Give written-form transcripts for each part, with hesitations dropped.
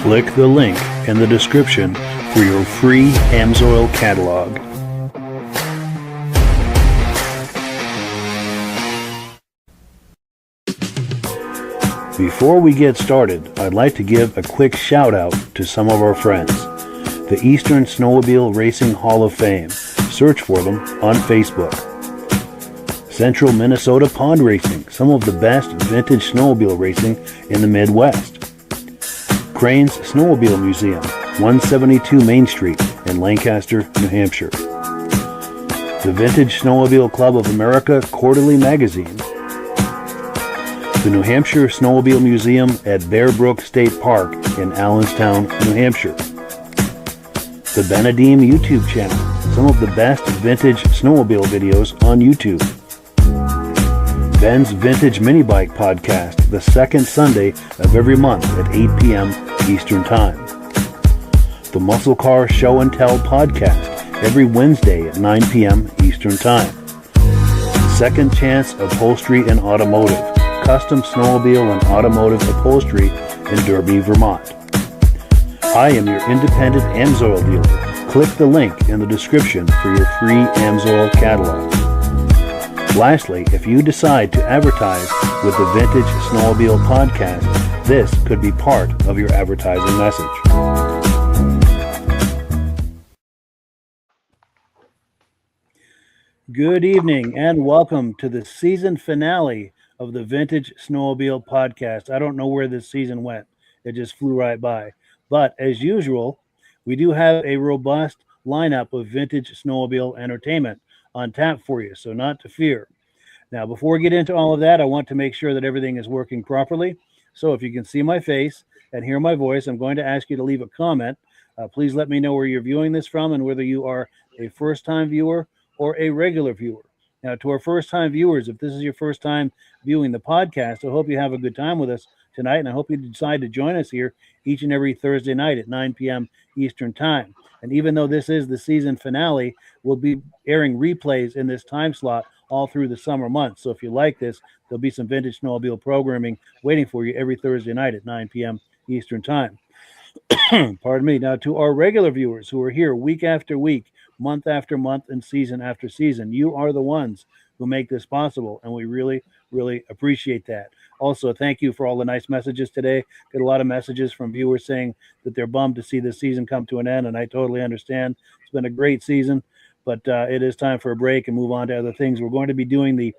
Click the link in the description for your free Amsoil catalog. Before we get started, I'd like to give a quick shout out to some of our friends. The Eastern Snowmobile Racing Hall of Fame. Search for them on Facebook. Central Minnesota Pond Racing, some of the best vintage snowmobile racing in the Midwest. Crane's Snowmobile Museum, 172 Main Street in Lancaster, New Hampshire. The Vintage Snowmobile Club of America Quarterly Magazine. The New Hampshire Snowmobile Museum at Bear Brook State Park in Allenstown, New Hampshire. The Benedim YouTube channel, some of the best vintage snowmobile videos on YouTube. Ben's Vintage Mini Bike Podcast, the second Sunday of every month at 8 p.m. Eastern Time. The Muscle Car Show and Tell Podcast, every Wednesday at 9 p.m. Eastern Time. Second Chance Upholstery and Automotive, custom snowmobile and automotive upholstery in Derby, Vermont. I am your independent Amsoil dealer. Click the link in the description for your free Amsoil catalog. Lastly, if you decide to advertise with the Vintage Snowmobile Podcast, this could be part of your advertising message. Good evening and welcome to the season finale of the Vintage Snowmobile Podcast. I don't know where this season went. It just flew right by. But as usual, we do have a robust lineup of vintage snowmobile entertainment on tap for you, so not to fear. Now, before we get into all of that, I want to make sure that everything is working properly. So if you can see my face and hear my voice, I'm going to ask you to leave a comment. Please let me know where you're viewing this from and whether you are a first-time viewer or a regular viewer. Now, to our first-time viewers, if this is your first time viewing the podcast, I hope you have a good time with us tonight, and I hope you decide to join us here each and every Thursday night at 9 p.m. Eastern Time. And even though this is the season finale, we'll be airing replays in this time slot all through the summer months. So if you like this, there'll be some vintage snowmobile programming waiting for you every Thursday night at 9 p.m. Eastern Time. Pardon me. Now, to our regular viewers who are here week after week, month after month, and season after season, you are the ones who make this possible, and we really, really appreciate that. Also, thank you for all the nice messages today. Got a lot of messages from viewers saying that they're bummed to see this season come to an end, and I totally understand. It's been a great season, but it is time for a break and move on to other things. We're going to be doing the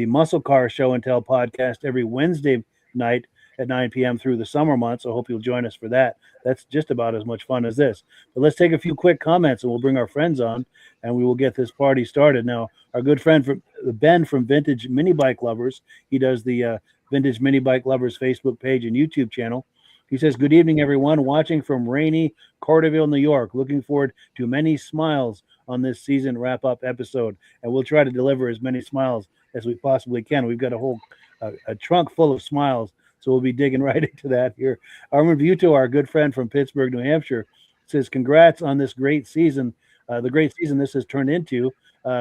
Muscle Car Show and Tell podcast every Wednesday night at 9 p.m. through the summer months. I hope you'll join us for that. That's just about as much fun as this. But let's take a few quick comments, and we'll bring our friends on, and we will get this party started. Now, our good friend Ben from Vintage Mini Bike Lovers, he does the Vintage Mini Bike Lovers Facebook page and YouTube channel. He says, good evening, everyone, watching from rainy Carterville, New York. Looking forward to many smiles on this season wrap-up episode, and we'll try to deliver as many smiles as we possibly can. We've got a whole a trunk full of smiles, so we'll be digging right into that here. Our review to our good friend from Pittsburgh, New Hampshire, says, congrats on this great season, the great season this has turned into.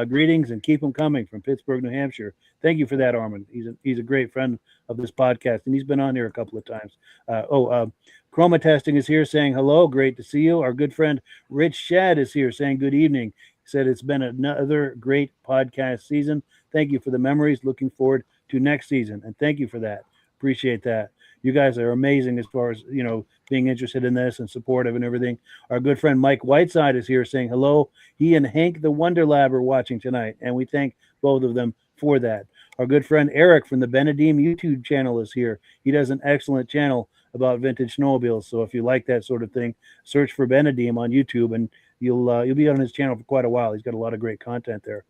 Greetings and keep them coming from Pittsburgh, New Hampshire. Thank you for that, Armin. He's a great friend of this podcast, and he's been on here a couple of times. Chroma Testing is here saying hello. Great to see you. Our good friend Rich Shad is here saying good evening. He said it's been another great podcast season. Thank you for the memories. Looking forward to next season, and thank you for that. Appreciate that. You guys are amazing as far as, being interested in this and supportive and everything. Our good friend Mike Whiteside is here saying hello. He and Hank the Wonder Lab are watching tonight, and we thank both of them for that. Our good friend Eric from the Benedim YouTube channel is here. He does an excellent channel about vintage snowmobiles, so if you like that sort of thing, search for Benedim on YouTube, and you'll be on his channel for quite a while. He's got a lot of great content there.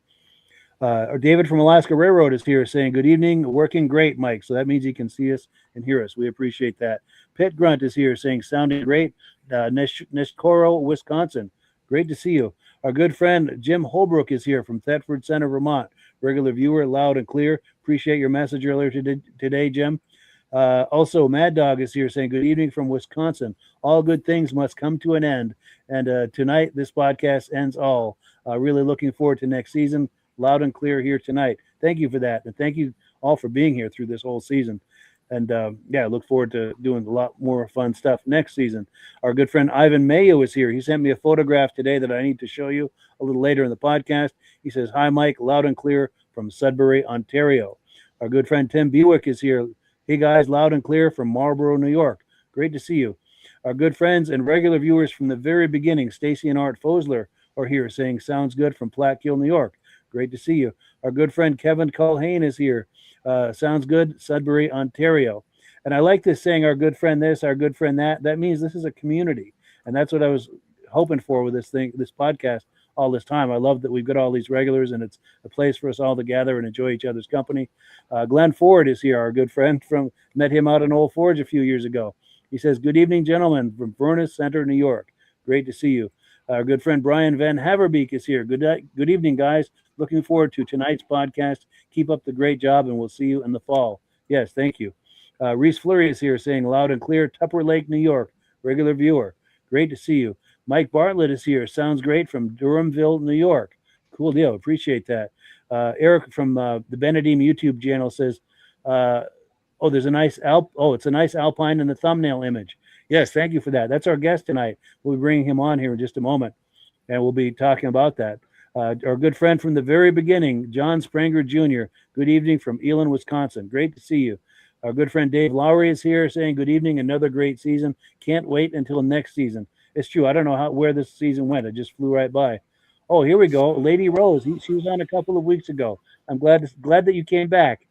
David from Alaska Railroad is here saying, good evening, working great, Mike. So that means he can see us and hear us. We appreciate that. Pit Grunt is here saying, sounding great. Neshkoro, Wisconsin. Great to see you. Our good friend Jim Holbrook is here from Thetford Center, Vermont. Regular viewer, loud and clear. Appreciate your message earlier today, Jim. Also, Mad Dog is here saying, good evening from Wisconsin. All good things must come to an end. And tonight, this podcast ends all. Really looking forward to next season. Loud and clear here tonight. Thank you for that. And thank you all for being here through this whole season. And yeah, look forward to doing a lot more fun stuff next season. Our good friend Ivan Mayo is here. He sent me a photograph today that I need to show you a little later in the podcast. He says, "Hi, Mike, loud and clear from Sudbury, Ontario." Our good friend Tim Bewick is here. "Hey, guys, loud and clear from Marlborough, New York. Great to see you." Our good friends and regular viewers from the very beginning, Stacy and Art Fosler, are here saying, "Sounds good," from Plaqueville, New York. Great to see you. Our good friend Kevin Culhane is here. "Sounds good," Sudbury, Ontario. And I like this saying, "Our good friend this, our good friend that." That means this is a community. And that's what I was hoping for with this podcast all this time. I love that we've got all these regulars and it's a place for us all to gather and enjoy each other's company. Glenn Ford is here, our good friend met him out in Old Forge a few years ago. He says, "Good evening, gentlemen, from Furnace Center, New York. Great to see you." Our good friend Brian Van Haverbeek is here. Good evening, guys. Looking forward to tonight's podcast. Keep up the great job, and we'll see you in the fall. Yes, thank you. Reese Fleury is here saying, "Loud and clear, Tupper Lake, New York. Regular viewer. Great to see you." Mike Bartlett is here. "Sounds great," from Durhamville, New York. Cool deal. Appreciate that. Eric from the Benedim YouTube channel says, "Oh, there's a nice it's a nice Alpine in the thumbnail image." Yes, thank you for that. That's our guest tonight. We'll be bringing him on here in just a moment, and we'll be talking about that. Our good friend from the very beginning, John Spranger Jr. Good evening from Elon, Wisconsin. Great to see you. Our good friend Dave Lowry is here saying, "Good evening. Another great season. Can't wait until next season." It's true. I don't know where this season went. It just flew right by. Oh, here we go. Lady Rose. She was on a couple of weeks ago. I'm glad that you came back.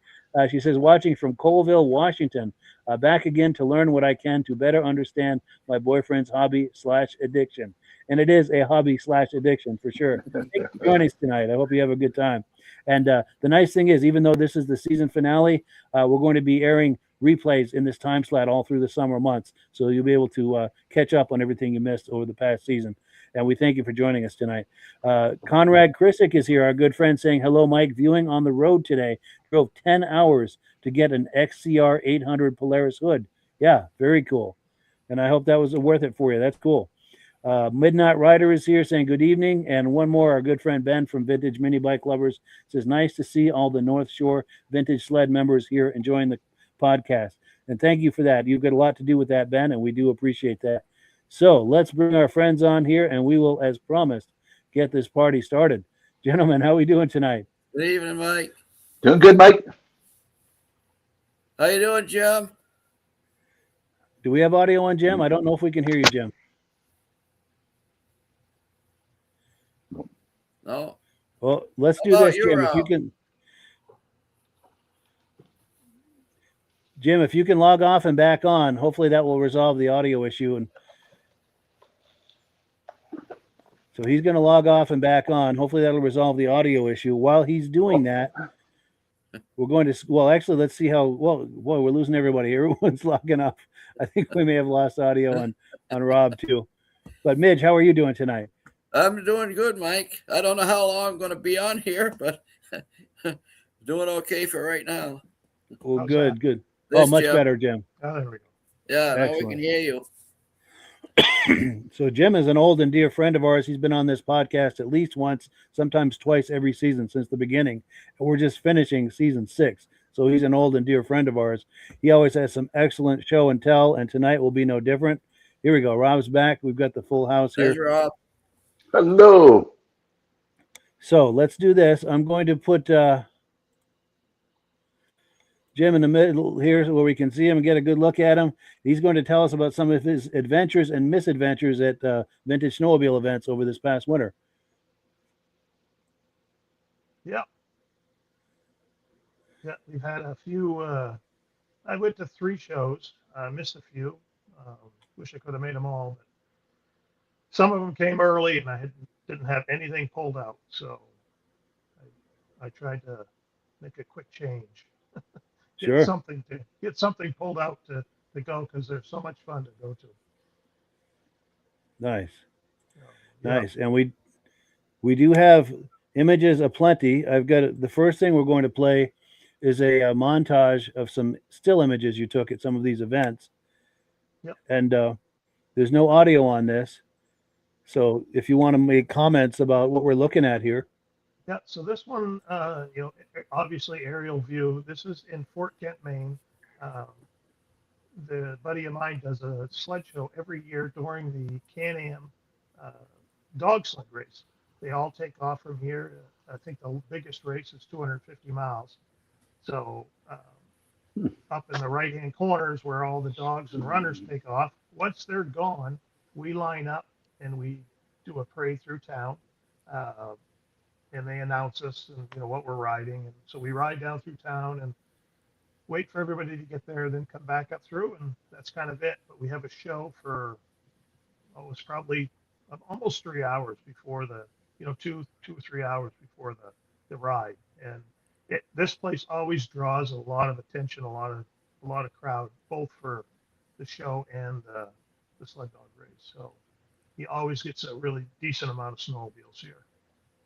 She says, "Watching from Colville, Washington. Back again to learn what I can to better understand my boyfriend's hobby/addiction." And it is a hobby/addiction for sure. Thanks for joining us tonight. I hope you have a good time. And the nice thing is, even though this is the season finale, we're going to be airing replays in this time slot all through the summer months. So you'll be able to catch up on everything you missed over the past season. And we thank you for joining us tonight. Conrad Krisick is here, our good friend, saying, "Hello, Mike. Viewing on the road today. Drove 10 hours to get an XCR 800 Polaris hood." Yeah, very cool. And I hope that was worth it for you. That's cool. Midnight Rider is here saying, "Good evening." And one more, our good friend Ben from Vintage Mini Bike Lovers says, "Nice to see all the North Shore Vintage Sled members here enjoying the podcast." And thank you for that. You've got a lot to do with that, Ben, and we do appreciate that. So let's bring our friends on here, and we will, as promised, get this party started. Gentlemen, how are we doing tonight? Good evening, Mike. Doing good, Mike. How you doing, Jim? Do we have audio on Jim? I don't know if we can hear you, Jim. No. Well, let's do this, Jim. If you can, Jim, if you can log off and back on, hopefully that will resolve the audio issue. And so he's going to log off and back on. Hopefully that'll resolve the audio issue. While he's doing that, we're going to, well, actually, let's see how, well, boy, we're losing everybody. Everyone's logging off. I think we may have lost audio on Rob too. But Midge, how are you doing tonight? I'm doing good, Mike. I don't know how long I'm going to be on here, but doing okay for right now. Well, good. Oh, much better, Jim. Oh, there we go. Yeah, now we can hear you. So Jim is an old and dear friend of ours. He's been on this podcast at least once, sometimes twice every season since the beginning. And we're just finishing season 6. So he's an old and dear friend of ours. He always has some excellent show and tell, and tonight will be no different. Here we go. Rob's back. We've got the full house here. There's Rob. Hello. So let's do this. I'm going to put Jim in the middle here where we can see him and get a good look at him. He's going to tell us about some of his adventures and misadventures at Vintage Snowmobile events over this past winter. Yeah, we've had a few. I went to 3 shows. I missed a few. Wish I could have made them all. But some of them came early, and I didn't have anything pulled out. So I tried to make a quick change. Get something pulled out to go, because they're so much fun to go to. Nice. Yeah. Nice. And we do have images aplenty. I've got the first thing we're going to play is a montage of some still images you took at some of these events. Yep. And there's no audio on this. So if you want to make comments about what we're looking at here. Yeah, so this one, obviously aerial view. This is in Fort Kent, Maine. the buddy of mine does a sled show every year during the Can-Am dog sled race. They all take off from here. I think the biggest race is 250 miles. So up in the right-hand corners where all the dogs and runners take off, once they're gone, we line up and we do a parade through town. And they announce us and what we're riding. And so we ride down through town and wait for everybody to get there, then come back up through, and that's kind of it. But we have a show for it's probably almost 3 hours before the 2 or 3 hours before the ride. And this place always draws a lot of attention, a lot of crowd, both for the show and the sled dog race. So he always gets a really decent amount of snowmobiles here.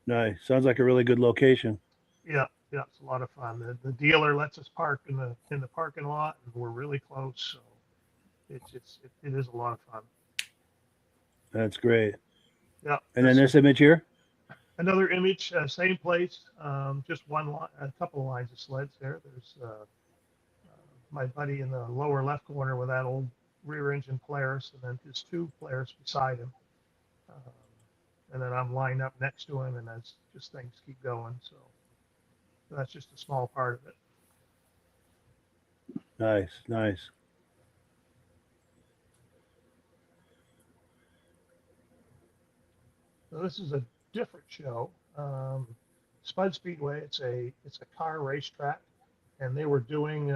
Nice. Sounds like a really good location. Yeah, it's a lot of fun. The dealer lets us park in the parking lot, and we're really close, so it is a lot of fun. That's great. Yeah. And then this image here? Another image, same place, just a couple of lines of sleds there. There's my buddy in the lower left corner with that old rear engine Polaris, and then his two Polaris beside him. And then I'm lined up next to him, and as just things keep going. So that's just a small part of it. Nice. So this is a different show. Spud Speedway. It's a car racetrack, and they were doing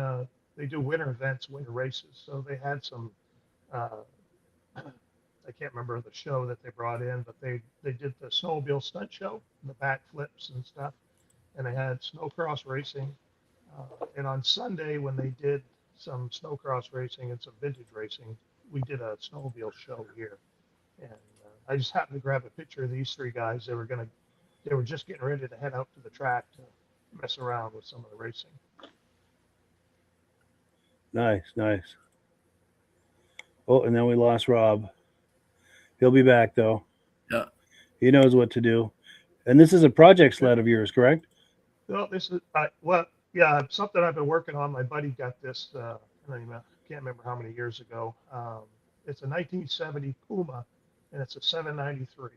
they do winter events, winter races. So they had some. I can't remember the show that they brought in, but they did the snowmobile stunt show, the backflips and stuff, and they had snowcross racing. And on Sunday, when they did some snowcross racing and some vintage racing, we did a snowmobile show here. And I just happened to grab a picture of these three guys. They were just getting ready to head out to the track to mess around with some of the racing. Nice. Oh, and then we lost Rob. He'll be back though. Yeah. He knows what to do. And this is a project sled of yours, correct? Well, this is something I've been working on. My buddy got this. I can't remember how many years ago. It's a 1970 Puma, and it's a 793.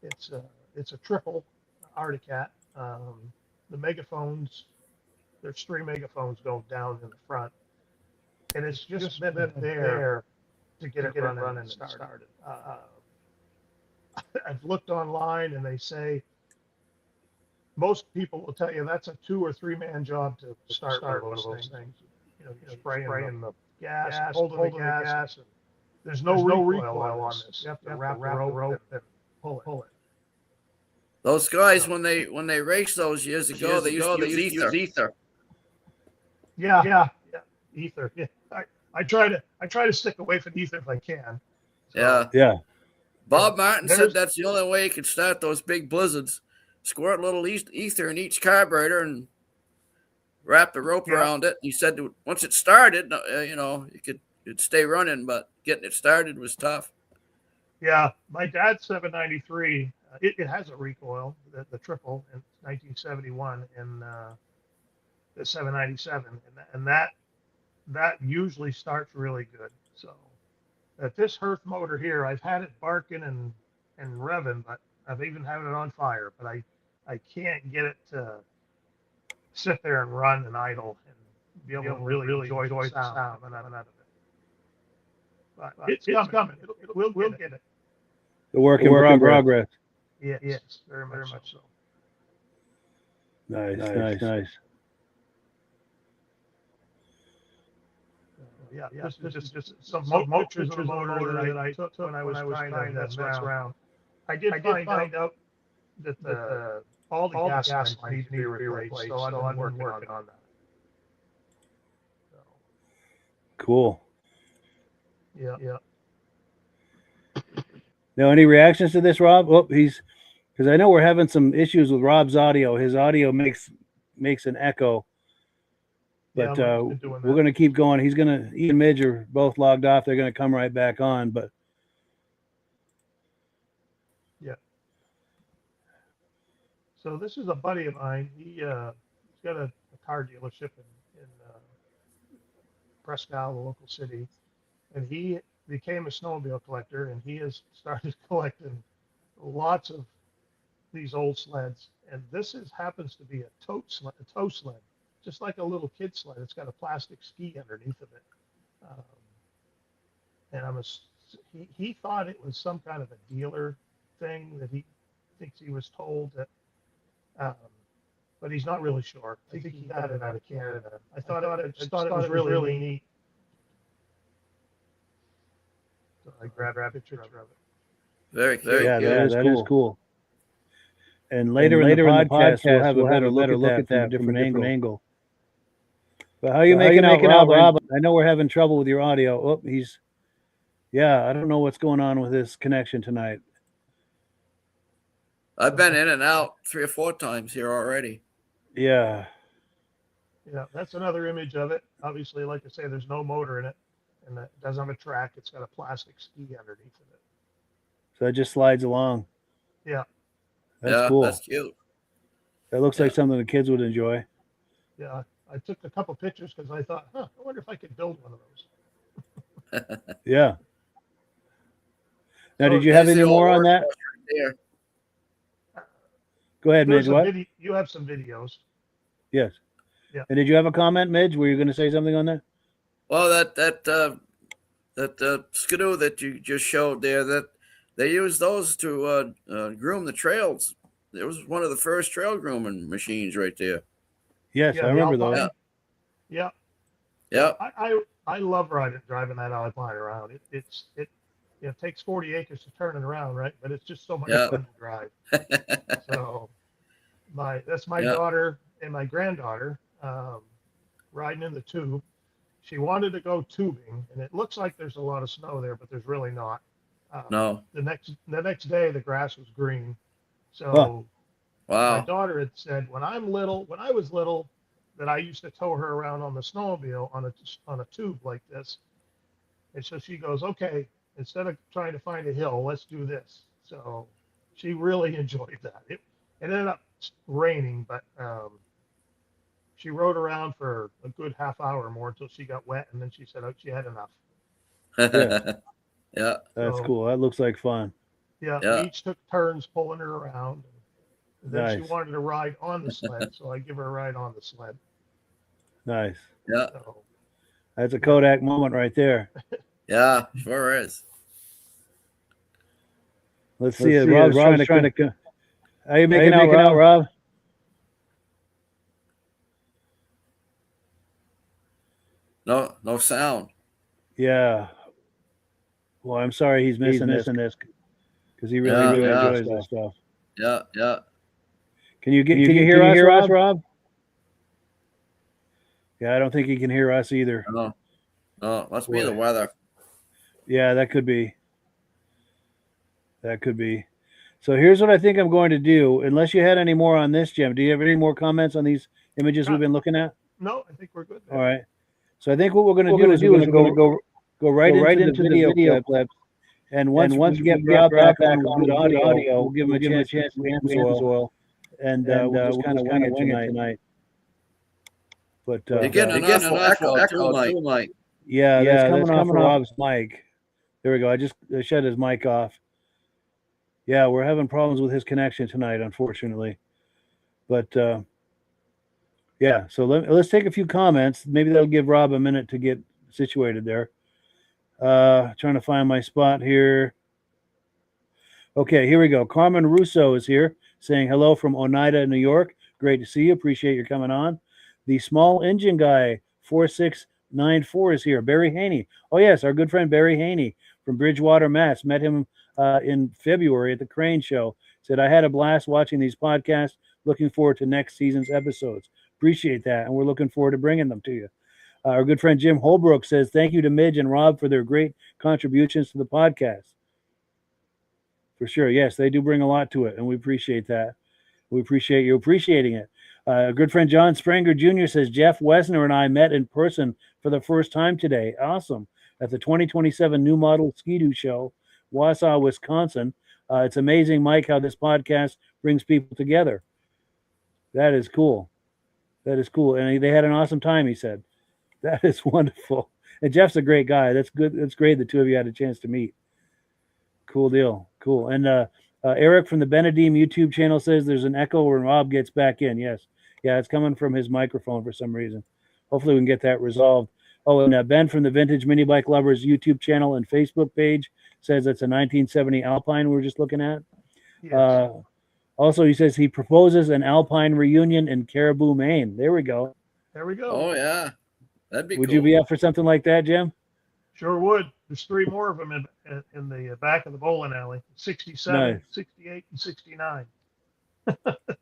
It's a triple Arctic Cat. The megaphones. There's 3 megaphones going down in the front, and it's just been there to get it running and started. I've looked online, and they say most people will tell you that's a 2 or 3 man job to start one of those things. Spraying the gas, holding the gas. And there's no recoil on this. You have to wrap the rope and pull it. Those guys, when they raced those years ago, they used to use ether. Yeah, ether. Yeah. I try to stick away from ether if I can. So, Yeah. Bob Martin said that's the only way you could start those big blizzards. Squirt a little ether in each carburetor and wrap the rope around it. He said once it started, it'd stay running, but getting it started was tough. Yeah, my dad's 793. It has a recoil, the triple in 1971, and the 797, and that usually starts really good. So at this Hearth motor here, I've had it barking and revving, but I've even had it on fire, but I can't get it to sit there and run and idle and be able to really enjoy the sound coming out of it. But it's coming. We'll get it. The work in progress. Yes, very much so. Nice. Yeah, this is just some pictures of the motor that I took when I was trying to mess around. I did find out that all the gas lines need to be replaced, so I'm working on that. So. Cool. Yeah. Now, any reactions to this, Rob? Oh, because I know we're having some issues with Rob's audio. His audio makes an echo. But we're going to keep going. He and Midge are both logged off. They're going to come right back on. But yeah. So this is a buddy of mine. He's got a car dealership in Presque Isle, the local city, and he became a snowmobile collector, and he has started collecting lots of these old sleds. And this happens to be a tow sled, just like a little kid sled. It's got a plastic ski underneath of it. And he thought it was some kind of a dealer thing that he thinks he was told that, but he's not really sure. I think he got it out of Canada. I thought it was really neat. So I grabbed a picture of it. Very cool. Yeah, that is cool. And later in the podcast, we'll have a better look at that from a different angle. But how are you making out, Rob? I know we're having trouble with your audio. Oh, I don't know what's going on with this connection tonight. I've been in and out 3 or 4 times here already. Yeah. Yeah, that's another image of it. Obviously, like I say, there's no motor in it, and it doesn't have a track. It's got a plastic ski underneath of it. So it just slides along. Yeah. That's cool. That's cute. That looks like something the kids would enjoy. Yeah, I took a couple pictures because I thought, I wonder if I could build one of those. Yeah. Now, did you have any more on that? There. Go ahead, Midge. What? You have some videos. Yes. Yeah. And did you have a comment, Midge? Were you going to say something on that? Well, that skidoo that you just showed there, that they used those to groom the trails. It was one of the first trail grooming machines right there. Yes, I remember those. Yeah. Yeah. I love driving that Alpine around. It takes 40 acres to turn it around, right? But it's just so much fun to drive. So that's my daughter and my granddaughter riding in the tube. She wanted to go tubing, and it looks like there's a lot of snow there, but there's really not. No. The next day, the grass was green. So wow. My daughter had said, when I was little, that I used to tow her around on the snowmobile on a tube like this. And so she goes, okay, instead of trying to find a hill, let's do this. So she really enjoyed that. It ended up raining, but she rode around for a good half hour more until she got wet, and then she said, she had enough. Yeah. That's cool. That looks like fun. Yeah. We each took turns pulling her around. And then she wanted to ride on the sled, so I give her a ride on the sled. Nice. Yeah. So, that's a Kodak moment right there. Yeah, sure is. Let's see it. Rob's trying to. How you making out, Rob? No sound. Yeah. Well, I'm sorry he's missing this because he really enjoys this stuff. Yeah. Can you hear us, Rob? Yeah, I don't think he can hear us either. No, must be the weather. Yeah, that could be. So here's what I think I'm going to do. Unless you had any more on this, Jim, do you have any more comments on these images we've been looking at? No, I think we're good there. All right. So I think what we're going to do is we're going to go right into the video clip. And once we get Rob back on good audio, we'll give him a chance to answer oil. And we'll just kind of wing it tonight. But you're getting an awful echo too, Mike. Yeah, that's coming off Rob's mic. There we go. I shut his mic off. Yeah, we're having problems with his connection tonight, unfortunately. But so let's take a few comments. Maybe that'll give Rob a minute to get situated there. Trying to find my spot here. Okay, here we go. Carmen Russo is here saying hello from Oneida, New York. Great to see you. Appreciate your coming on. The small engine guy 4694 is here. Barry Haney. Oh yes, our good friend Barry Haney from Bridgewater, Mass. Met him in February at the Crane Show. Said I had a blast watching these podcasts. Looking forward to next season's episodes. Appreciate that, and we're looking forward to bringing them to you. Our good friend Jim Holbrook says thank you to Midge and Rob for their great contributions to the podcast. For sure, yes, they do bring a lot to it, and we appreciate that. We appreciate you appreciating it. Our good friend John Spranger Jr. says Jeff Wesner and I met in person for the first time today. Awesome. At the 2027 New Model Ski-Doo Show, Wausau, Wisconsin. It's amazing, Mike, how this podcast brings people together. That is cool. And they had an awesome time, he said. That is wonderful. And Jeff's a great guy. That's good. That's great. The two of you had a chance to meet. Cool deal. Cool. And Eric from the Benedim YouTube channel says there's an echo when Rob gets back in. Yes. Yeah, it's coming from his microphone for some reason. Hopefully we can get that resolved. Oh, and Ben from the Vintage Mini Bike Lovers YouTube channel and Facebook page says it's a 1970 Alpine we're just looking at. Yes. Also, he says he proposes an Alpine reunion in Caribou, Maine. There we go. There we go. Oh yeah, that'd be. Would cool. you be up for something like that, Jim? Sure would. There's 3 more of them in the back of the bowling alley. 67, Nice. 68, and 69.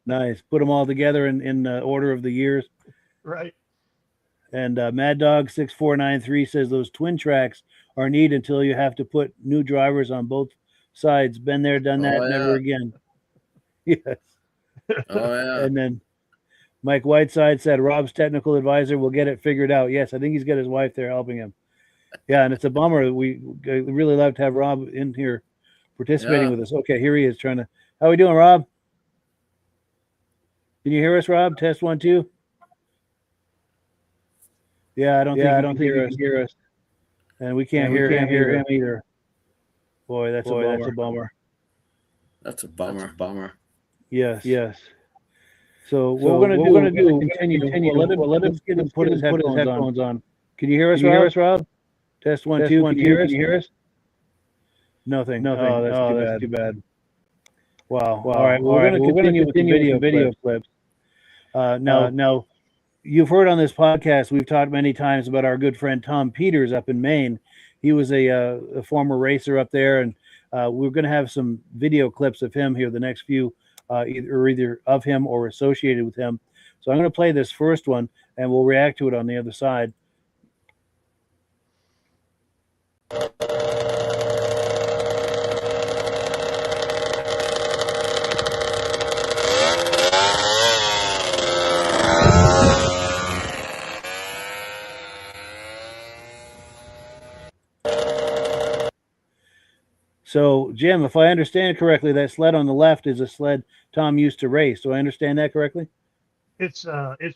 Nice. Put them all together in order of the years. Right. And Mad Dog 6493 says those twin tracks are neat until you have to put new drivers on both sides. Been there, done that, never again. Yes. Oh yeah. And then Mike Whiteside said Rob's technical advisor will get it figured out. Yes, I think he's got his wife there helping him. Yeah, and it's a bummer. We really love to have Rob in here participating with us. Okay, here he is trying to. How are we doing, Rob? Can you hear us, Rob? Test 1, 2. Yeah, I don't think you can hear us. And we can't hear him either. Boy, that's a bummer. That's a bummer. Yes. So what we're gonna do continue. Let him get him put his headphones on. Can you hear us, Rob? Test 1, 2. Can you hear us? Nothing. Oh, that's too bad. Wow. All right. We're gonna continue with the video clips. Now, you've heard on this podcast, we've talked many times about our good friend Tom Peters up in Maine. He was a former racer up there, and we're going to have some video clips of him here, the next few, either of him or associated with him. So I'm going to play this first one, and we'll react to it on the other side. So, Jim, if I understand correctly, that sled on the left is a sled Tom used to race. Do I understand that correctly? It's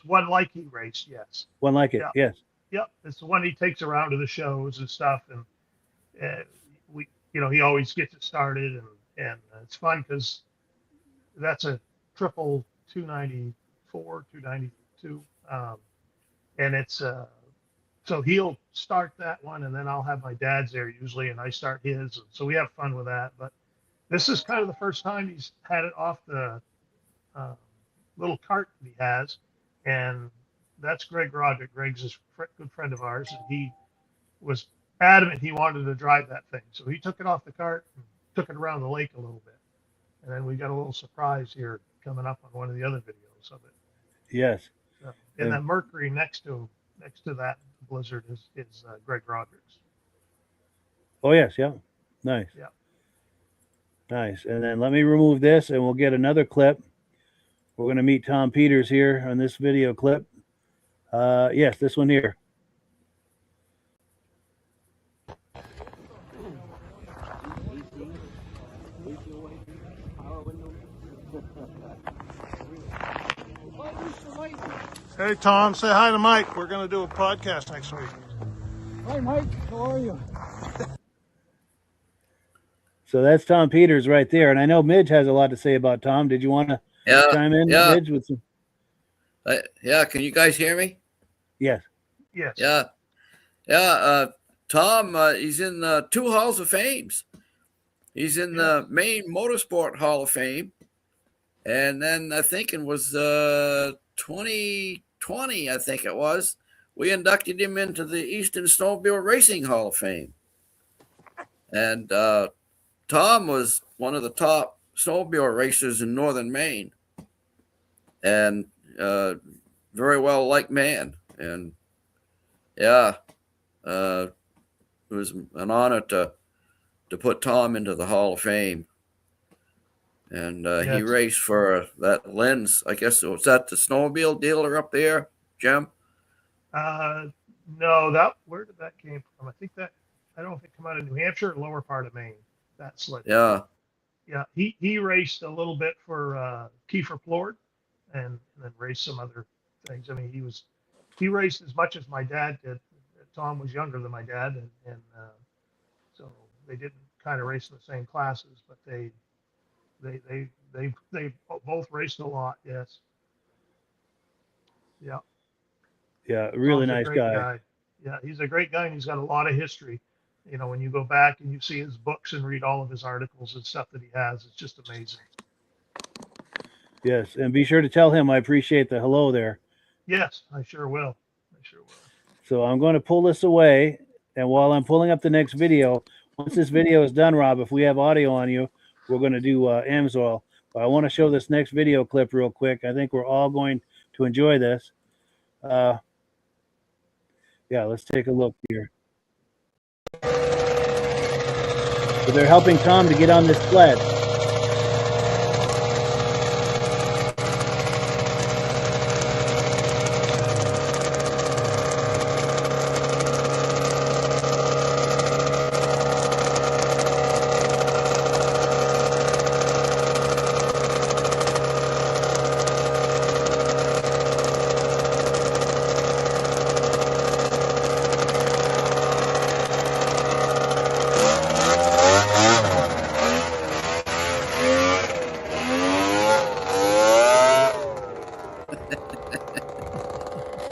one like he raced, yes. One like it, Yeah. yes. Yep, it's the one he takes around to the shows and stuff, and he always gets it started, and it's fun because that's a triple 294, 292, and it's so he'll start that one, and then I'll have my dad's there usually, and I start his, and so we have fun with that. But this is kind of the first time he's had it off the little cart that he has, and that's Greg Roderick. Greg's a good friend of ours, and he was adamant he wanted to drive that thing. So he took it off the cart and took it around the lake a little bit. And then we got a little surprise here coming up on one of the other videos of it. Yes. So, and then Mercury next to that Blizzard is Greg Roderick's. Oh, yes, yeah. Nice. Yeah. Nice. And then let me remove this, and we'll get another clip. We're going to meet Tom Peters here on this video clip. Yes, this one here. Hey, Tom, say hi to Mike. We're going to do a podcast next week. Hi, Mike. How are you? So that's Tom Peters right there. And I know Midge has a lot to say about Tom. Did you want to chime in, Midge? With some... yeah, can you guys hear me? Yes. Yes. Yeah. Tom, he's in 2 Halls of Fames. He's in the Maine Motorsport Hall of Fame. And then I think it was 2020, I think it was, we inducted him into the Eastern Snowmobile Racing Hall of Fame. And Tom was one of the top snowmobile racers in northern Maine. And very well liked man. And it was an honor to put Tom into the Hall of Fame. And he raced for that Lens. I guess was that the snowmobile dealer up there, Jim? No, where did that came from? I don't know if it came out of New Hampshire or lower part of Maine. That sled. Yeah. Yeah. He raced a little bit for Kiefer Plord, and then raced some other things. I mean, he raced as much as my dad did. Tom was younger than my dad, and so they didn't kind of race in the same classes, but they both raced a lot. Yes. Yeah. Yeah, really Tom's a nice great guy. Yeah, he's a great guy, and he's got a lot of history. You know, when you go back and you see his books and read all of his articles and stuff that he has, it's just amazing. Yes, and be sure to tell him I appreciate the hello there. Yes, I sure will. So I'm going to pull this away, and while I'm pulling up the next video, once this video is done, Rob, if we have audio on you, we're going to do Amsoil. But I want to show this next video clip real quick. I think we're all going to enjoy this. Yeah, let's take a look here. So they're helping Tom to get on this sled.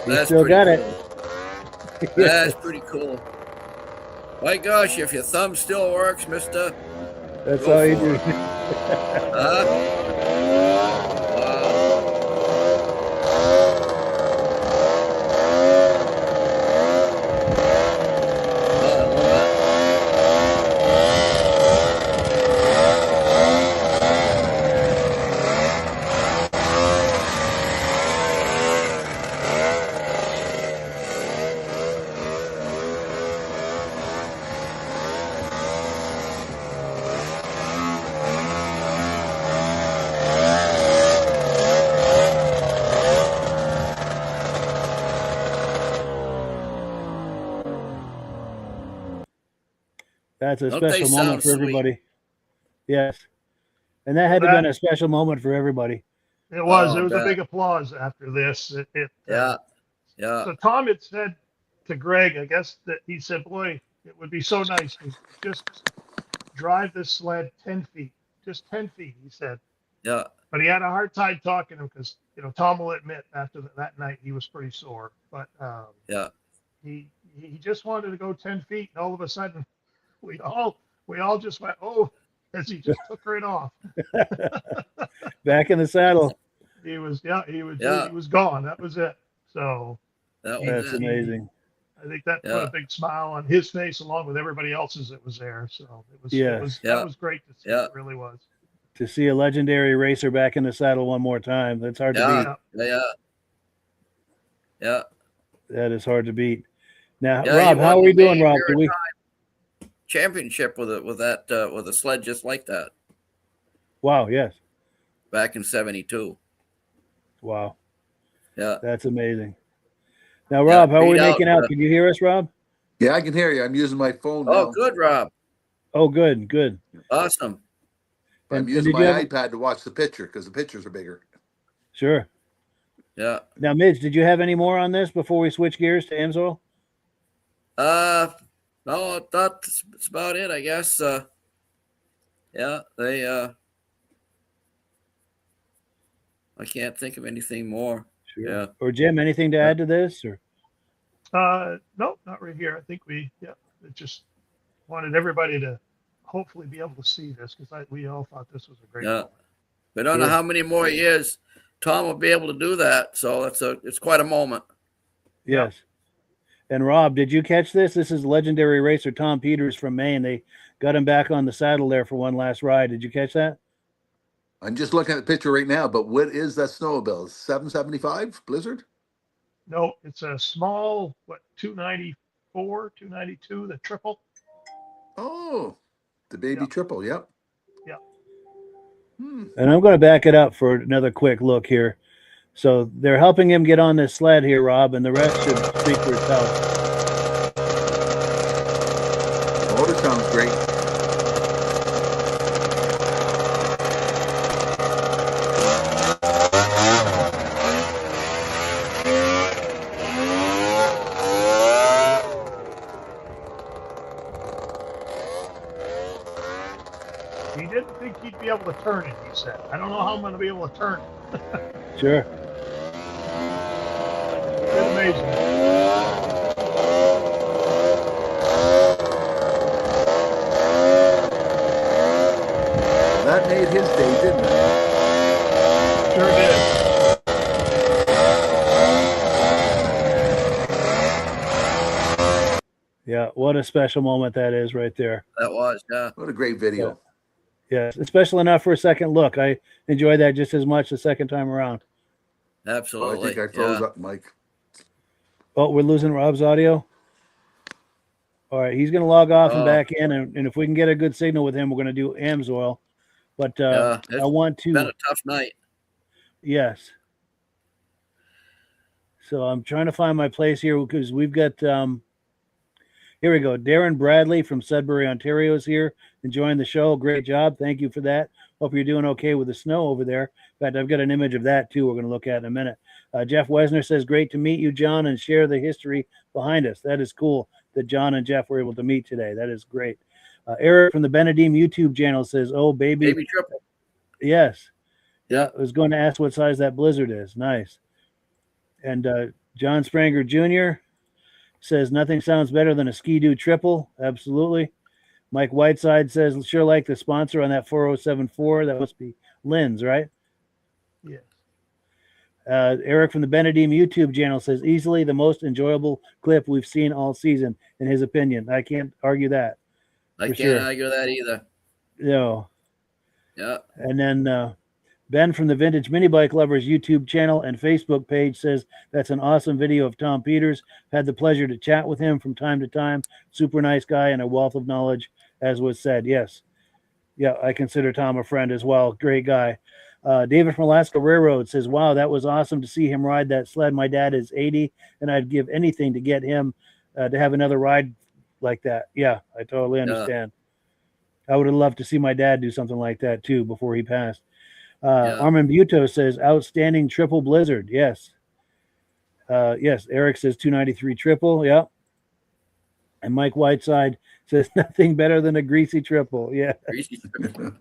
That's Still got cool. it. That's pretty cool. My gosh, if your thumb still works, mister. That's all you do. That's a special moment for everybody. Yes. And that had to have been a special moment for everybody. It was. There was a big applause after this. Yeah. So Tom had said to Greg, I guess, that he said, boy, it would be so nice to just drive this sled 10 feet. Just 10 feet, he said. Yeah. But he had a hard time talking to him because, you know, Tom will admit after that night he was pretty sore. But yeah, he just wanted to go 10 feet, and all of a sudden we all just went, oh, as he just took right off. Back in the saddle. He was gone. That was it. So that's amazing. I think that put a big smile on his face along with everybody else's that was there. So that was great to see. It really was. To see a legendary racer back in the saddle one more time. That's hard to beat. Yeah. That is hard to beat. Now, Rob, how are we doing, Rob? Championship with a sled just like that. Wow, yes. Back in 72. Wow. Yeah. That's amazing. Now, Rob, how are we making out? Can you hear us, Rob? Yeah, I can hear you. I'm using my phone now. Oh, good, Rob. Oh, good. Awesome. I'm using my iPad to watch the picture because the pictures are bigger. Sure. Yeah. Now, Midge, did you have any more on this before we switch gears to Amsoil? No, that's about it, I guess. I can't think of anything more. Sure. Yeah. Or Jim, anything to add to this? Or no, not right here. I think it just wanted everybody to hopefully be able to see this because we all thought this was a great moment. We don't know how many more years Tom will be able to do that, so it's quite a moment. Yes. And Rob, did you catch this? This is legendary racer Tom Peters from Maine. They got him back on the saddle there for one last ride. Did you catch that? I'm just looking at the picture right now, but what is that snowmobile? 775 Blizzard? No, it's a small, 294, 292, the triple. Oh, the baby triple, yep. Yeah. And I'm going to back it up for another quick look here. So they're helping him get on this sled here, Rob, and the rest should speak for itself. The motor sounds great. be able to turn it, he said. I don't know how I'm going to be able to turn it. Sure. It's amazing. That made his day, didn't it? Sure did. Yeah, what a special moment that is right there. That was, yeah. What a great video. Yeah, it's special enough for a second look. I enjoyed that just as much the second time around. Absolutely. Oh, I think I froze up, Mike. Oh, we're losing Rob's audio? All right, he's going to log off and back in, and if we can get a good signal with him, we're going to do AMSOIL. But I want to... It's been a tough night. Yes. So I'm trying to find my place here because we've got... here we go. Darren Bradley from Sudbury, Ontario is here, enjoying the show. Great job. Thank you for that. Hope you're doing okay with the snow over there. In fact, I've got an image of that, too, we're going to look at in a minute. Jeff Wesner says, great to meet you, John, and share the history behind us. That is cool that John and Jeff were able to meet today. That is great. Eric from the Benedim YouTube channel says, oh, baby. Baby triple. Yes. Yeah. I was going to ask what size that Blizzard is. Nice. And John Spranger Jr. says, nothing sounds better than a Ski-Doo triple. Absolutely. Mike Whiteside says, sure like the sponsor on that 4074. That must be Lynn's, right? Yes. Eric from the Benedim YouTube channel says, easily the most enjoyable clip we've seen all season, in his opinion. I can't argue that. I can't argue that either. No. Yeah. And then Ben from the Vintage Mini Bike Lovers YouTube channel and Facebook page says, that's an awesome video of Tom Peters. Had the pleasure to chat with him from time to time. Super nice guy and a wealth of knowledge, as was said. Yes. Yeah, I consider Tom a friend as well. Great guy. David from Alaska Railroad says, wow, that was awesome to see him ride that sled. My dad is 80, and I'd give anything to get him to have another ride like that. Yeah, I totally understand. I would have loved to see my dad do something like that, too, before he passed. Armin Buto says, outstanding triple Blizzard. Yes. Yes, Eric says 293 triple. Yeah. And Mike Whiteside says, nothing better than a greasy triple. Yeah. Greasy triple.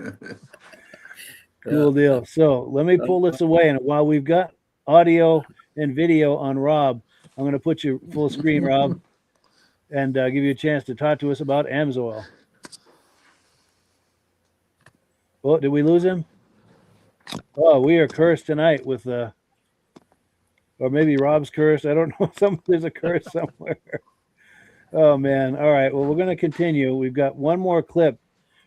Cool deal. So let me pull this away. And while we've got audio and video on Rob, I'm going to put you full screen, Rob, and give you a chance to talk to us about AMSOIL. Oh, did we lose him? Oh, we are cursed tonight with or maybe Rob's cursed. I don't know. There's a curse somewhere. Oh man. All right. Well, we're going to continue. We've got one more clip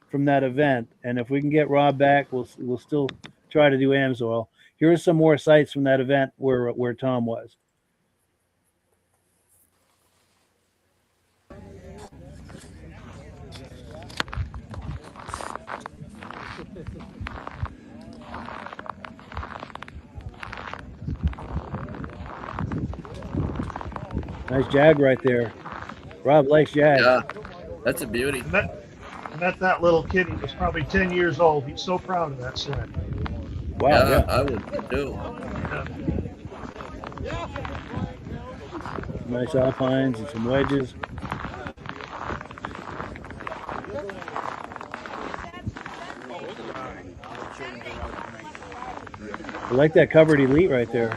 from that event, and if we can get Rob back, we'll still try to do AMSOIL. Here are some more sites from that event where Tom was. Nice Jag right there. Rob likes Jag. Yeah, that's a beauty. Met that little kid. He was probably 10 years old. He's so proud of that sled. Wow. Yeah, I would too. Nice alpines and some wedges. I like that covered Elite right there.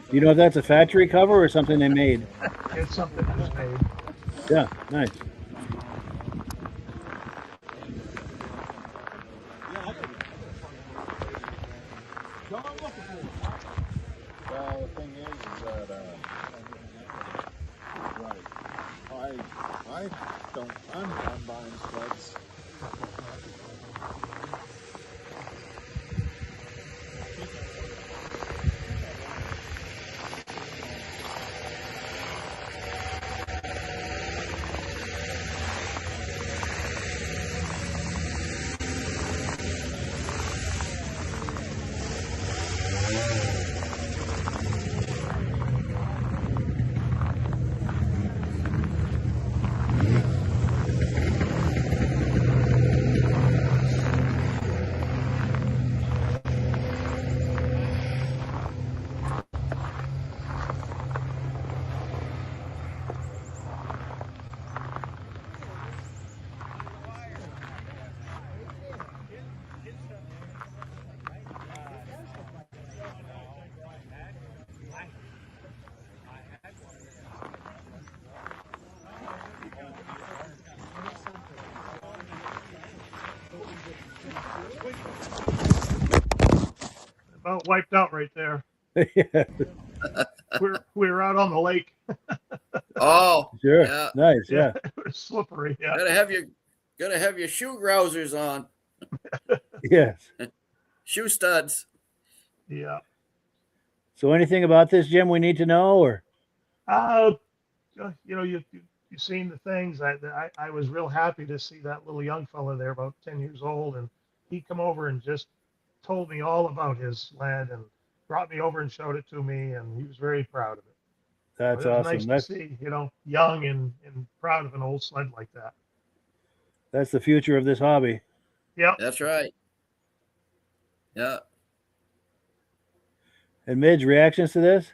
You know if that's a factory cover or something they made? It's something that was made. Yeah, nice. Well, the thing is that I'm buying sleds. About wiped out right there. Yeah, We were out on the lake. Oh, sure. yeah. Nice. Yeah. It was slippery. Yeah. Gotta have your shoe grousers on, Yes. shoe studs. Yeah. So anything about this, Jim, we need to know, or? You've seen the things. I was real happy to see that little young fella there, about 10 years old, and he come over and just told me all about his sled and brought me over and showed it to me, and he was very proud of it. That's It was awesome. nice to see, young and proud of an old sled like that. That's the future of this hobby. Yeah. That's right. Yeah. And Midge, reactions to this?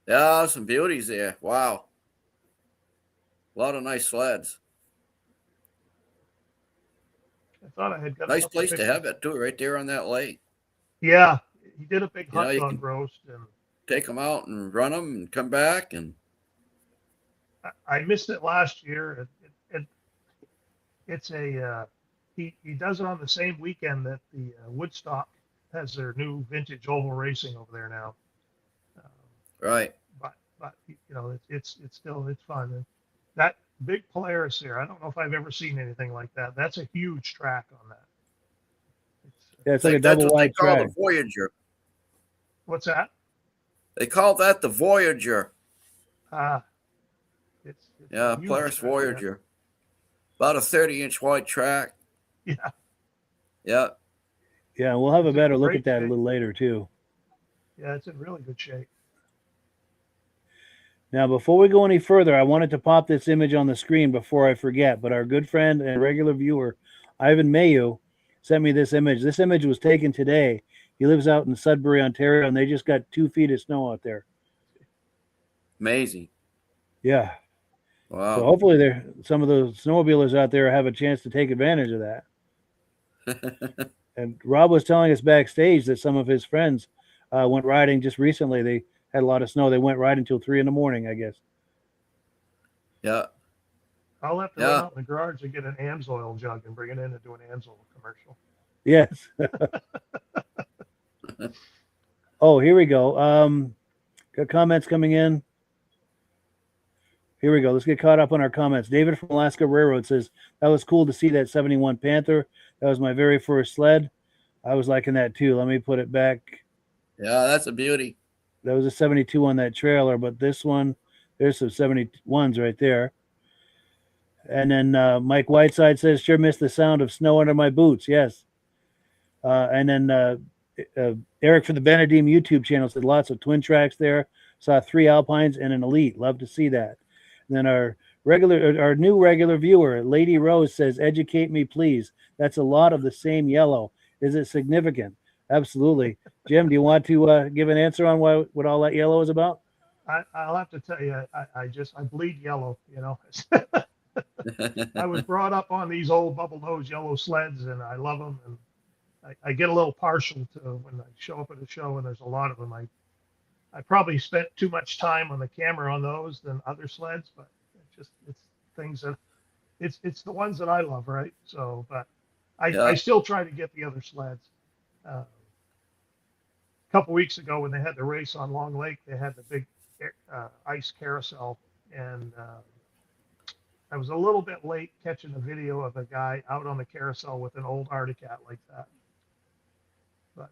Yeah, some beauties there. Wow. A lot of nice sleds. I thought I had got Nice place to have it, too, right there on that lake. Yeah. He did a big hot you dog can roast, and take them out and run them and come back. And I missed it last year. It's he does it on the same weekend that the Woodstock has their new vintage oval racing over there now. right. But it's fun. And that big Polaris there, I don't know if I've ever seen anything like that. That's a huge track on that. Yeah, it's like a That's double what they wide call track. the Voyager. What's that? They call that the Voyager. It's Yeah, a huge Polaris track, Voyager. About a 30-inch wide track. Yeah. Yeah. Yeah, we'll have a It's in better look great at that a shape. little later, too. Yeah, it's in really good shape. Now, before we go any further, I wanted to pop this image on the screen before I forget, but our good friend and regular viewer, Ivan Mayu, sent me this image. This image was taken today. He lives out in Sudbury, Ontario, and they just got 2 feet of snow out there. Amazing. Yeah. Wow. So hopefully some of those snowmobilers out there have a chance to take advantage of that. And Rob was telling us backstage that some of his friends went riding just recently. They had a lot of snow. They went riding until 3 a.m, I guess. Yeah. I'll have to run out in the garage and get an Amsoil jug and bring it in and do an Amsoil commercial. Yes. Oh, here we go. Got comments coming in. Here we go. Let's get caught up on our comments. David from Alaska Railroad says, that was cool to see that 71 Panther. That was my very first sled. I was liking that too. Let me put it back. Yeah, that's a beauty. That was a 72 on that trailer, but this one, there's some 71s right there. And then Mike Whiteside says, sure missed the sound of snow under my boots. Yes. And then Eric from the Benedim YouTube channel said lots of twin tracks there. Saw 3 Alpines and an Elite. Love to see that. And then our new regular viewer, Lady Rose, says, educate me, please. That's a lot of the same yellow. Is it significant? Absolutely. Jim, do you want to give an answer on what all that yellow is about? I'll have to tell you, I bleed yellow, I was brought up on these old bubble nose yellow sleds, and I love them. And I get a little partial to when I show up at a show and there's a lot of them. I probably spent too much time on the camera on those than other sleds, but it's things that it's the ones that I love, right? So, but I still try to get the other sleds. A couple weeks ago when they had the race on Long Lake, they had the big ice carousel, and I was a little bit late catching a video of a guy out on the carousel with an old Arctic Cat like that. But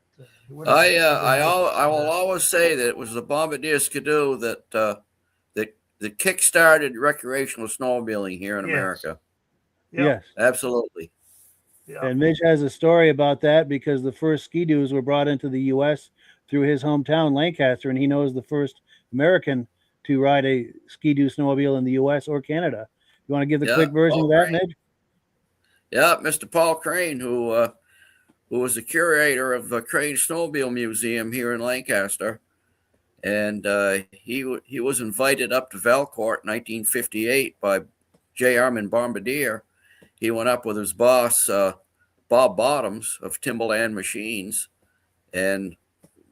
I will always say that it was the Bombardier Skidoo that kick-started recreational snowmobiling here in America. Yeah. Yes. Absolutely. Yeah. And Mitch has a story about that because the first Ski-Doos were brought into the U.S. through his hometown, Lancaster, and he knows the first American to ride a Ski-Doo snowmobile in the U.S. or Canada. You want to give the quick version of that, Mitch? Yeah, Mr. Paul Crane, who was the curator of the Crane Snowmobile Museum here in Lancaster. And he was invited up to Valcourt in 1958 by J. Armin Bombardier. He went up with his boss, Bob Bottoms of Timberland Machines. And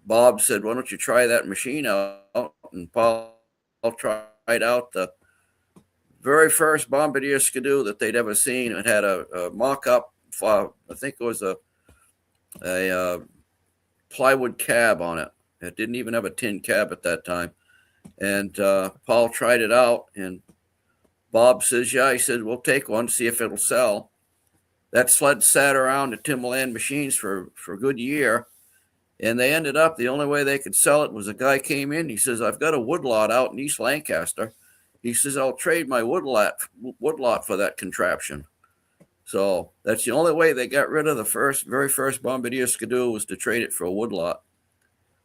Bob said, why don't you try that machine out? And Paul tried out the very first Bombardier Skidoo that they'd ever seen. It had a mock-up, I think it was a a plywood cab on it. It didn't even have a tin cab at that time. And Paul tried it out, and Bob says, yeah, he said, we'll take one, see if it'll sell. That sled sat around at Timberland Machines for a good year. And they ended up, the only way they could sell it was a guy came in. He says, I've got a woodlot out in East Lancaster. He says, I'll trade my woodlot for that contraption. So that's the only way they got rid of the very first Bombardier Skidoo, was to trade it for a woodlot.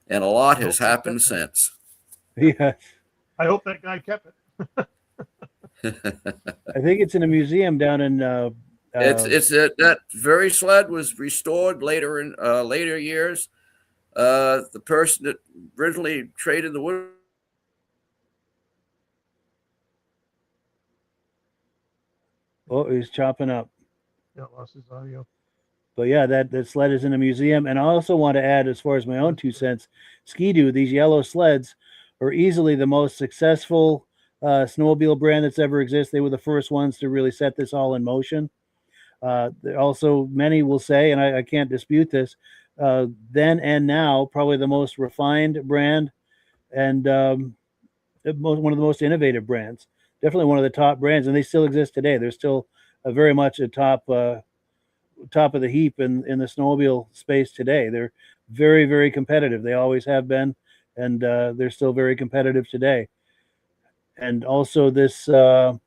And a lot has happened since. Yeah. I hope that guy kept it. I think it's in a museum down in. That very sled was restored later in later years. The person that originally traded the wood. Oh, he's chopping up. Yeah, lost his audio. But yeah, that sled is in a museum. And I also want to add, as far as my own 2 cents, Ski-Doo, these yellow sleds are easily the most successful snowmobile brand that's ever existed. They were the first ones to really set this all in motion. Also, many will say, and I can't dispute this, then and now, probably the most refined brand and one of the most innovative brands. Definitely one of the top brands, and they still exist today. They're still very much a top of the heap in the snowmobile space today. They're very, very competitive. They always have been, and they're still very competitive today. And also this, I'm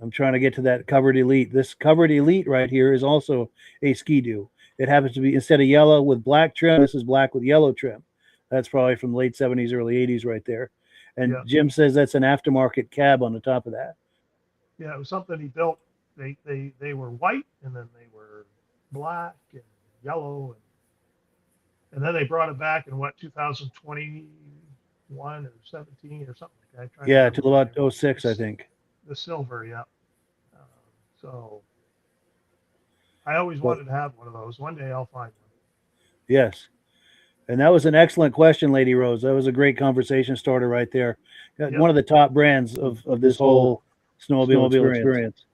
trying to get to that Covered Elite. This Covered Elite right here is also a Ski-Doo. It happens to be, instead of yellow with black trim, this is black with yellow trim. That's probably from the late 70s, early 80s right there. And yeah. Jim says that's an aftermarket cab on the top of that. Yeah, it was something he built. They were white, and then they were black and yellow, and then they brought it back in 2021 or 17 or something like that. Yeah, to about 06, I think. The silver, yeah. So I always wanted to have one of those. One day I'll find one. Yes. And that was an excellent question, Lady Rose. That was a great conversation starter right there. Yep. One of the top brands of this whole snowmobile experience.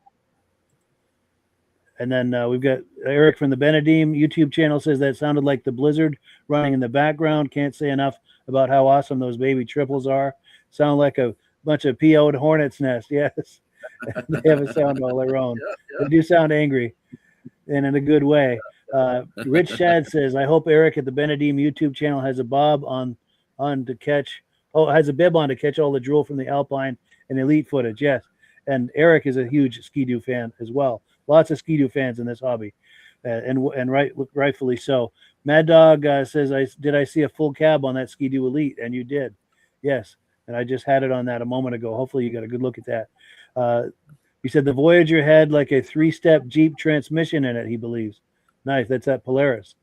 And then we've got Eric from the Benedim YouTube channel says that sounded like the Blizzard running in the background. Can't say enough about how awesome those baby triples are. Sound like a bunch of PO'd hornet's nest. Yes. They have a sound all their own. They do sound angry and in a good way. Rich Shad says, I hope Eric at the Benedim YouTube channel has a bob on to catch. Oh, has a bib on to catch all the drool from the Alpine and Elite footage. Yes. And Eric is a huge Ski-Doo fan as well. Lots of Ski-Doo fans in this hobby, and rightfully so. Mad Dog says, did I see a full cab on that Ski-Doo Elite? And you did. Yes. And I just had it on that a moment ago. Hopefully you got a good look at that. He said the Voyager had like a 3-step Jeep transmission in it, he believes. Nice. That's at Polaris.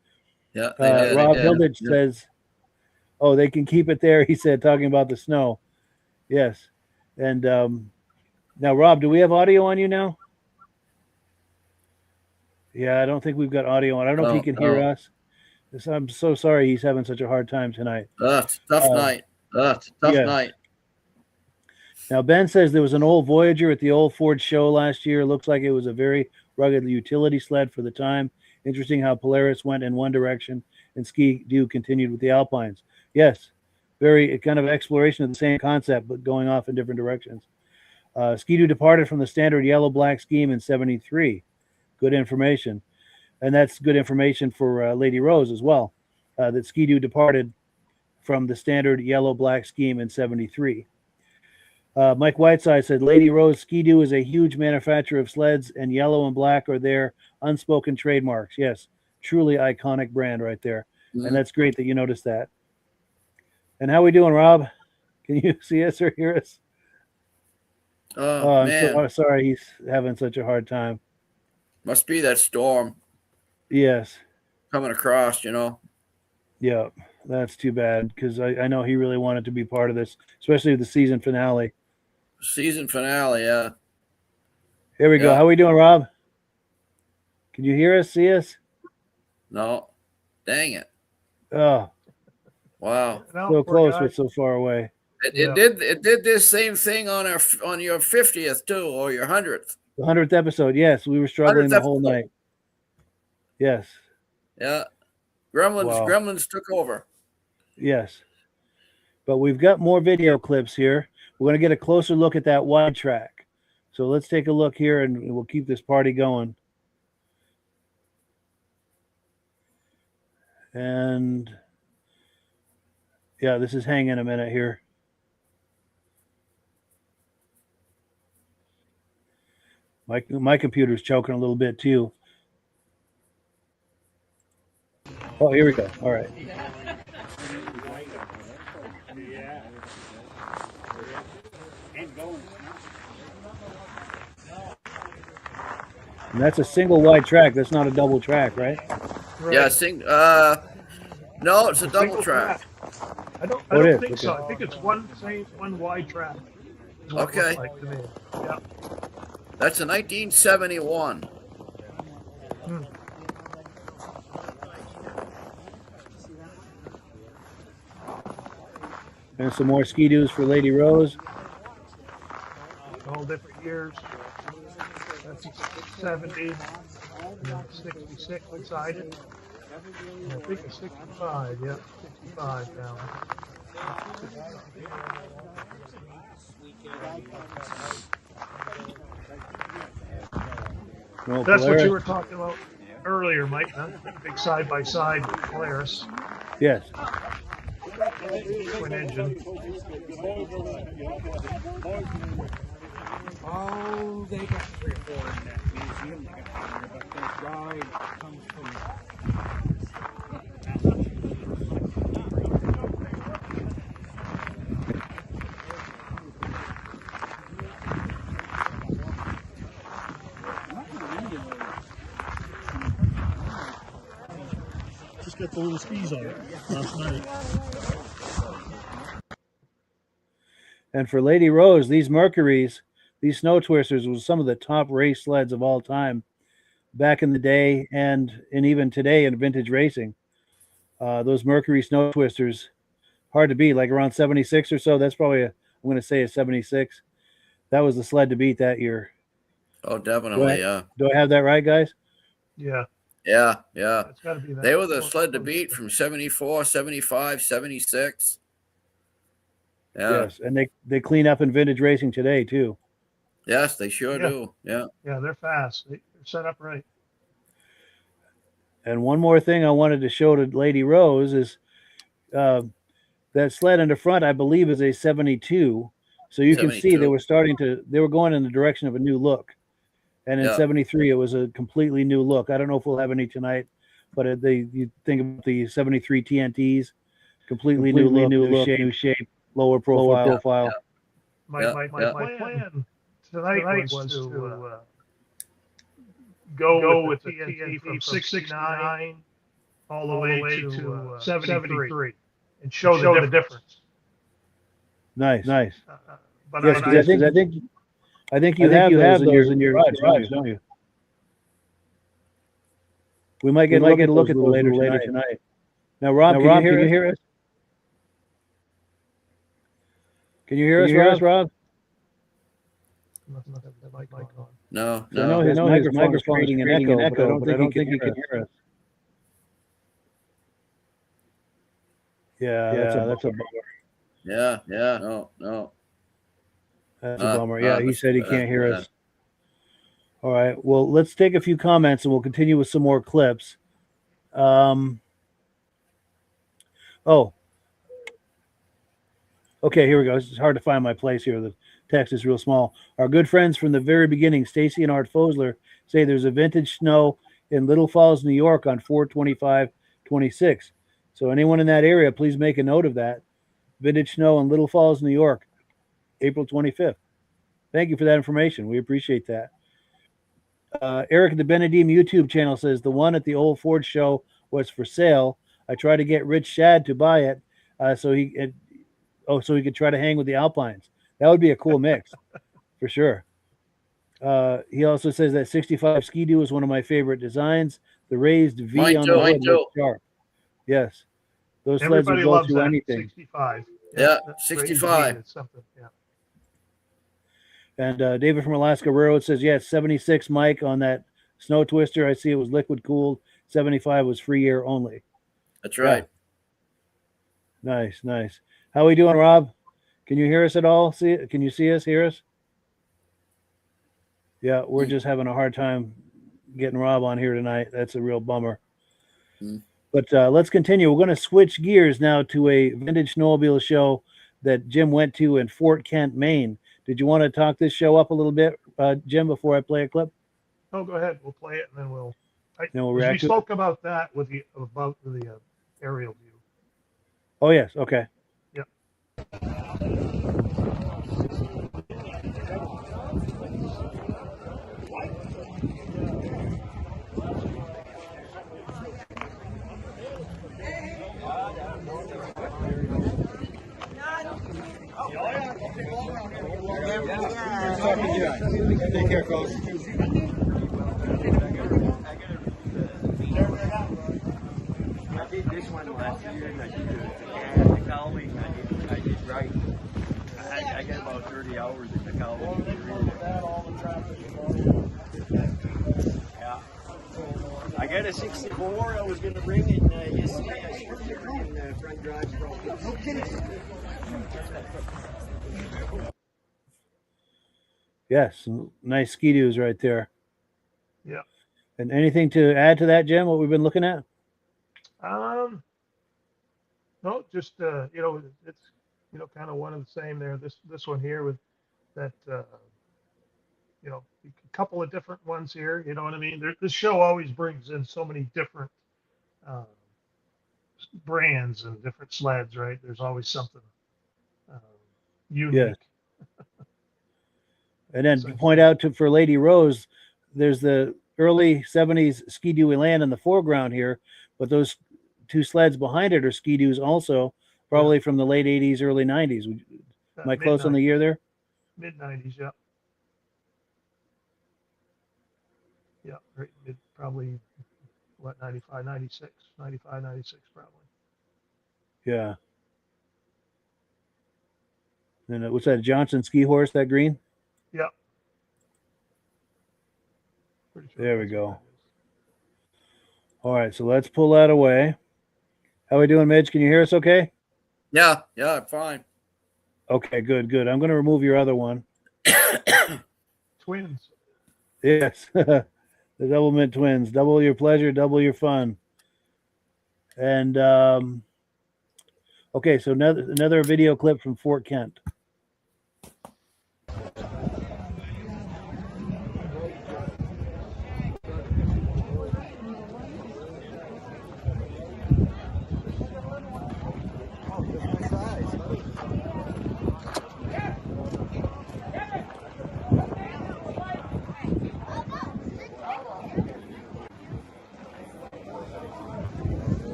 Yeah. Rob Hilditch says, oh, they can keep it there. He said, talking about the snow. Yes. And now, Rob, do we have audio on you now? Yeah, I don't think we've got audio on. I don't know if he can hear us. I'm so sorry he's having such a hard time tonight. It's a tough night. It's a tough night. Now, Ben says there was an old Voyager at the old Ford show last year. Looks like it was a very rugged utility sled for the time. Interesting how Polaris went in one direction and Ski-Doo continued with the Alpines. Yes, very kind of exploration of the same concept, but going off in different directions. Ski-Doo departed from the standard yellow-black scheme in 73. Good information. And that's good information for Lady Rose as well, that Ski-Doo departed from the standard yellow-black scheme in 73. Mike Whiteside said, Lady Rose, Ski-Doo is a huge manufacturer of sleds, and yellow and black are their unspoken trademarks. Yes, truly iconic brand right there. Mm-hmm. And that's great that you noticed that. And how we doing, Rob? Can you see us or hear us? Oh, man. I'm so sorry he's having such a hard time. Must be that storm. Yes. Coming across, you know. Yeah, that's too bad because I know he really wanted to be part of this, especially the season finale. Season finale, yeah. Here we go. How we doing, Rob? Can you hear us, see us? No. Dang it. Oh. Wow. So close, but so far away. It did this same thing on your 50th too, or your 100th. The 100th episode, yes. We were struggling the whole night. Yes. Yeah. Gremlins Wow. Gremlins took over. Yes. But we've got more video clips here. We're going to get a closer look at that wide track. So let's take a look here and we'll keep this party going. And yeah, this is hanging a minute here. My computer's choking a little bit too. Oh, here we go. All right. And that's a single wide track. That's not a double track, right? Right. Yeah, no, it's a double Single track. I don't Oh, it is? think so. Okay. I think it's one wide track. is what it Okay. looks like to me. Yeah. That's a 1971. Hmm. And some more ski-doos for Lady Rose. All different years. That's 70, 66 beside it. And I think it's 65. Yeah, 65 now. No That's what Polaris. you were talking about earlier, Mike. Huh? Big side by side Polaris, Yes. twin engine. Oh, they got 3 or 4 in that museum. They got here, but this ride comes from. Just got the little skis on it last night. And for Lady Rose, these Mercuries, these Snow Twisters, was some of the top race sleds of all time back in the day and even today in vintage racing. Those Mercury Snow Twisters, hard to beat, like around 76 or so. That's probably, I'm going to say a 76. That was the sled to beat that year. Oh, definitely, yeah. Do I have that right, guys? Yeah, Yeah. it's got to be that. They were the sled to beat from 74, 75, 76. Yeah. Yes, and they clean up in vintage racing today too. Yes, they sure Yeah. do. Yeah. Yeah, they're fast. They're set up right. And one more thing I wanted to show to Lady Rose is that sled in the front, I believe, is a 72. So you can see 72. they were going in the direction of a new look. And in Yeah. 73, it was a completely new look. I don't know if we'll have any tonight, but you think about the 73 TNTs, completely new look, new shape, lower profile. Yeah. My plan tonight was to go with the TNT from 69 all the way to 73 and show the difference. Nice. But Yes, because I think you have those in your garage, don't you? We might get a look at them later tonight. Now, Rob, can you hear us? Can you hear us, Rob? No. I know his microphone is creating an echo, but I don't think he can hear us. Yeah, that's a bummer. Yeah. No. That's a bummer. Yeah, he said he can't hear us. All right. Well, let's take a few comments and we'll continue with some more clips. Okay, here we go. It's hard to find my place here. The text is real small. Our good friends from the very beginning, Stacy and Art Fosler, say there's a vintage snow in Little Falls, New York on 4/25/26. So anyone in that area, please make a note of that. Vintage snow in Little Falls, New York, April 25th. Thank you for that information. We appreciate that. Eric at the Benedim YouTube channel says the one at the old Ford show was for sale. I tried to get Rich Shad to buy it so he could try to hang with the Alpines. That would be a cool mix for sure. He also says that 65 Ski-Doo is one of my favorite designs. The raised V Mine on too, the mine hood too. looks sharp. Yes. Those sleds Everybody will go loves through that. anything. 65. Yeah, that's 65. crazy. It's something. Yeah. And David from Alaska Railroad says, yeah, it's 76, Mike, on that Snow Twister. I see it was liquid cooled. 75 was free air only. That's right. Yeah. Nice. How we doing, Rob? Can you hear us at all? Can you see us, hear us? Yeah, we're just having a hard time getting Rob on here tonight. That's a real bummer. But let's continue. We're going to switch gears now to a vintage snowmobile show that Jim went to in Fort Kent, Maine. Did you want to talk this show up a little bit, Jim, before I play a clip? Oh, go ahead. We'll play it and then we'll react. We spoke about that with the aerial view. Oh yes. Okay. Yeah. Take care, folks. I did this one last year, and I did the Cowley. I did right. I got about 30 hours in the Cowley. Yeah. I got a 64 I was going to bring, and you see, I stripped it in the front drive. No kidding. Yes, nice ski-doos right there. Yeah. And anything to add to that, Jim? What we've been looking at? No, just it's kind of one of the same there. This one here with that a couple of different ones here. You know what I mean? This show always brings in so many different brands and different sleds, right? There's always something unique. Yes. And then to point out for Lady Rose, there's the early 70s Ski-Doo Elan in the foreground here, but those two sleds behind it are Ski-Doos also, probably from the late 80s, early 90s. Am I close on the year there? Mid-90s, yeah. Yeah, right, probably, 95, 96 probably. Yeah. And what's that, Johnson ski horse, that green? Yeah. There we go. All right, so let's pull that away. How we doing, Midge? Can you hear us okay? Yeah, fine. Okay, good. I'm going to remove your other one. Twins. Yes, the Double Mint Twins. Double your pleasure, double your fun. And, okay, so another video clip from Fort Kent.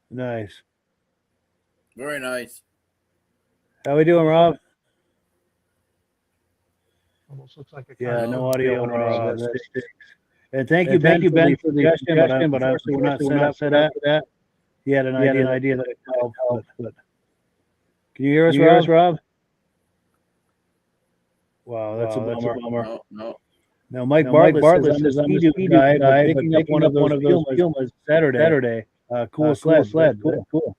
Nice. Very nice. How we doing, Rob? Almost looks like a no audio on Rob. And thank you, Ben, for the suggestion, but we're not set up for that. He had an idea that it helped. But can you hear us, Rob? Wow, that's a bummer. No. Now, Mike Bartlett says I'm the ski guy, picking up one of those films Saturday. Cool sled. Cool.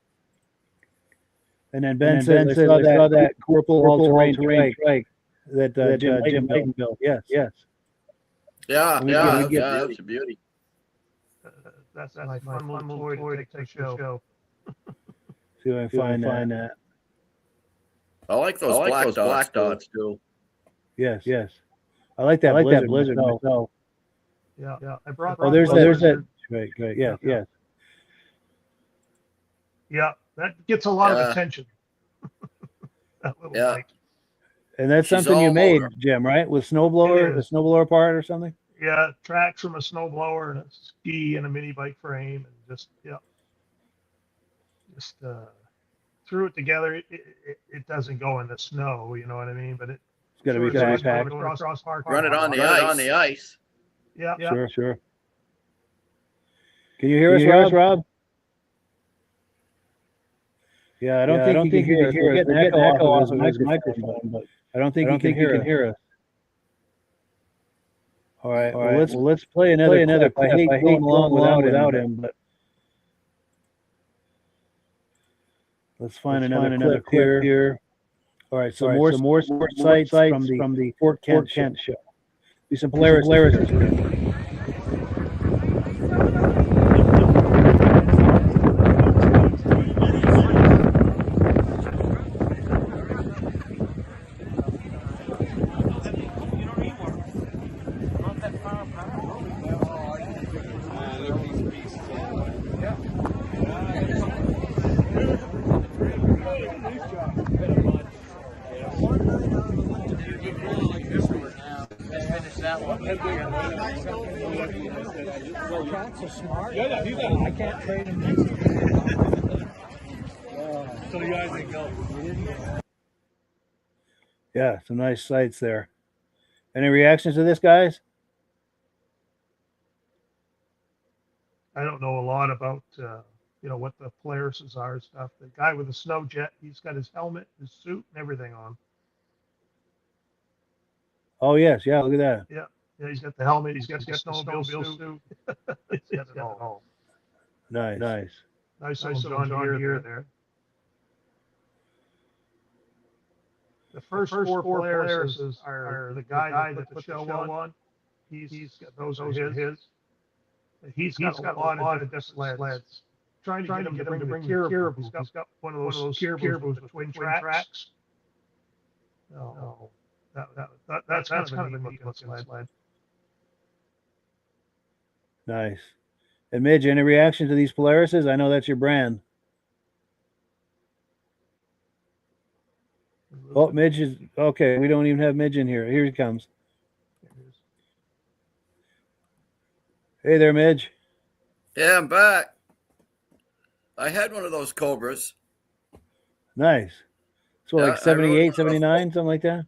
And then Ben says I saw that purple all-terrain trike that Jim Leighton built. Yes. Yeah, that's a beauty. That's like fun little toy to take the show. See if I can find that. I like those black dots too. Yes. I like that blizzard myself. Yeah. I brought. Oh, there's that. Great. Yes. Yeah, that gets a lot of attention. That little bike. And that's She's something you all made, motor. Jim, right? With snowblower, It a is. snowblower part or something? Yeah, tracks from a snowblower and a ski and a mini bike frame, and just threw it together. It doesn't go in the snow, you know what I mean? But It's got to be sort of backpacked. going across park. Run it on the ice. Yeah. Sure, sure. Can you hear us, Rob? Yeah, I don't think you can hear us. We're getting an echo off of his microphone, but I don't think you can hear us. All right. Well, let's play another clip. I hate going along without him, but let's find another clip here. All right. So more sports sites from the Fort Kent show. Be some Polaris. I can't trade him. So you guys didn't go. Yeah, some nice sights there. Any reactions to this, guys? I don't know a lot about what the Polaris are and stuff. The guy with the snow jet, he's got his helmet, his suit, and everything on. Oh yes, yeah. Look at that. Yeah, he's got the helmet. He's got the snowmobile suit. He's got it all. Nice. Nice John Deere there. The first four Polarises are the guy that put the show on. He's got those are his. He's got a lot of different sleds. Trying to get him to bring the Kira booth. He's got one of those Kira booths with twin tracks. No, that's kind of a neat looking sled. Nice. And Midge, any reaction to these Polarises? I know that's your brand. Oh, Midge is okay. We don't even have Midge in here. Here he comes. Hey there, Midge. Yeah, I'm back. I had one of those Cobras. Nice. So like I 78, rode 79, something like that?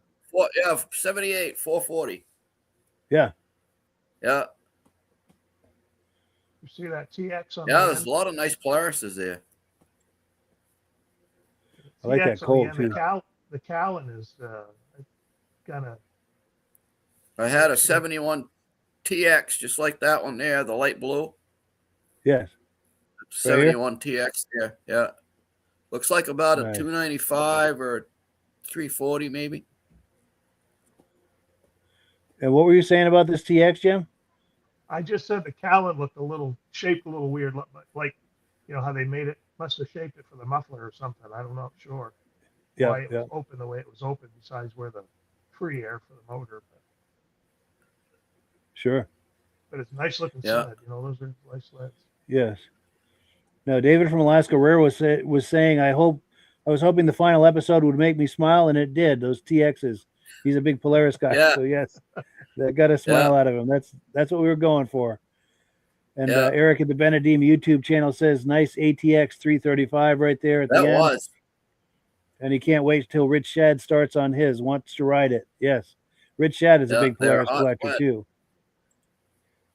78, 440. Yeah. Yeah. You see that TX on Yeah, the there's end? a lot of nice Polarises there. I like that TX on Colt, the end. too. The Callan is kind of. I had a 71 TX just like that one there, the light blue. Yes. 71 TX there. Yeah. Looks like about a Nice. 295 or 340 maybe. And what were you saying about this TX, Jim? I just said the Callan looked shaped a little weird, like how they made it. Must have shaped it for the muffler or something. I don't know, sure. Yeah, Why it was open the way it was open, besides where the free air for the motor. Sure. But it's a nice looking sled. Those are nice sleds. Yes. Now, David from Alaska Rare was saying, I was hoping the final episode would make me smile, and it did. Those TXs. He's a big Polaris guy, so yes, that got a smile out of him. That's what we were going for. And Eric at the Benedim YouTube channel says, nice ATX 335 right there at the end. That was. And he can't wait till Rich Shad starts on his. Wants to ride it. Yes, Rich Shad is a big Polaris collector too.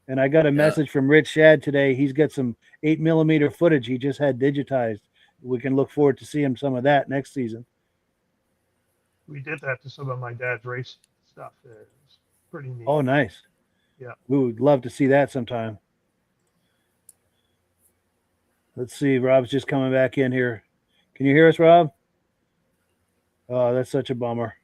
And I got a message from Rich Shad today. He's got some 8mm footage he just had digitized. We can look forward to seeing some of that next season. We did that to some of my dad's race stuff. It's pretty neat. Oh, nice. Yeah. We would love to see that sometime. Let's see. Rob's just coming back in here. Can you hear us, Rob? Oh, that's such a bummer.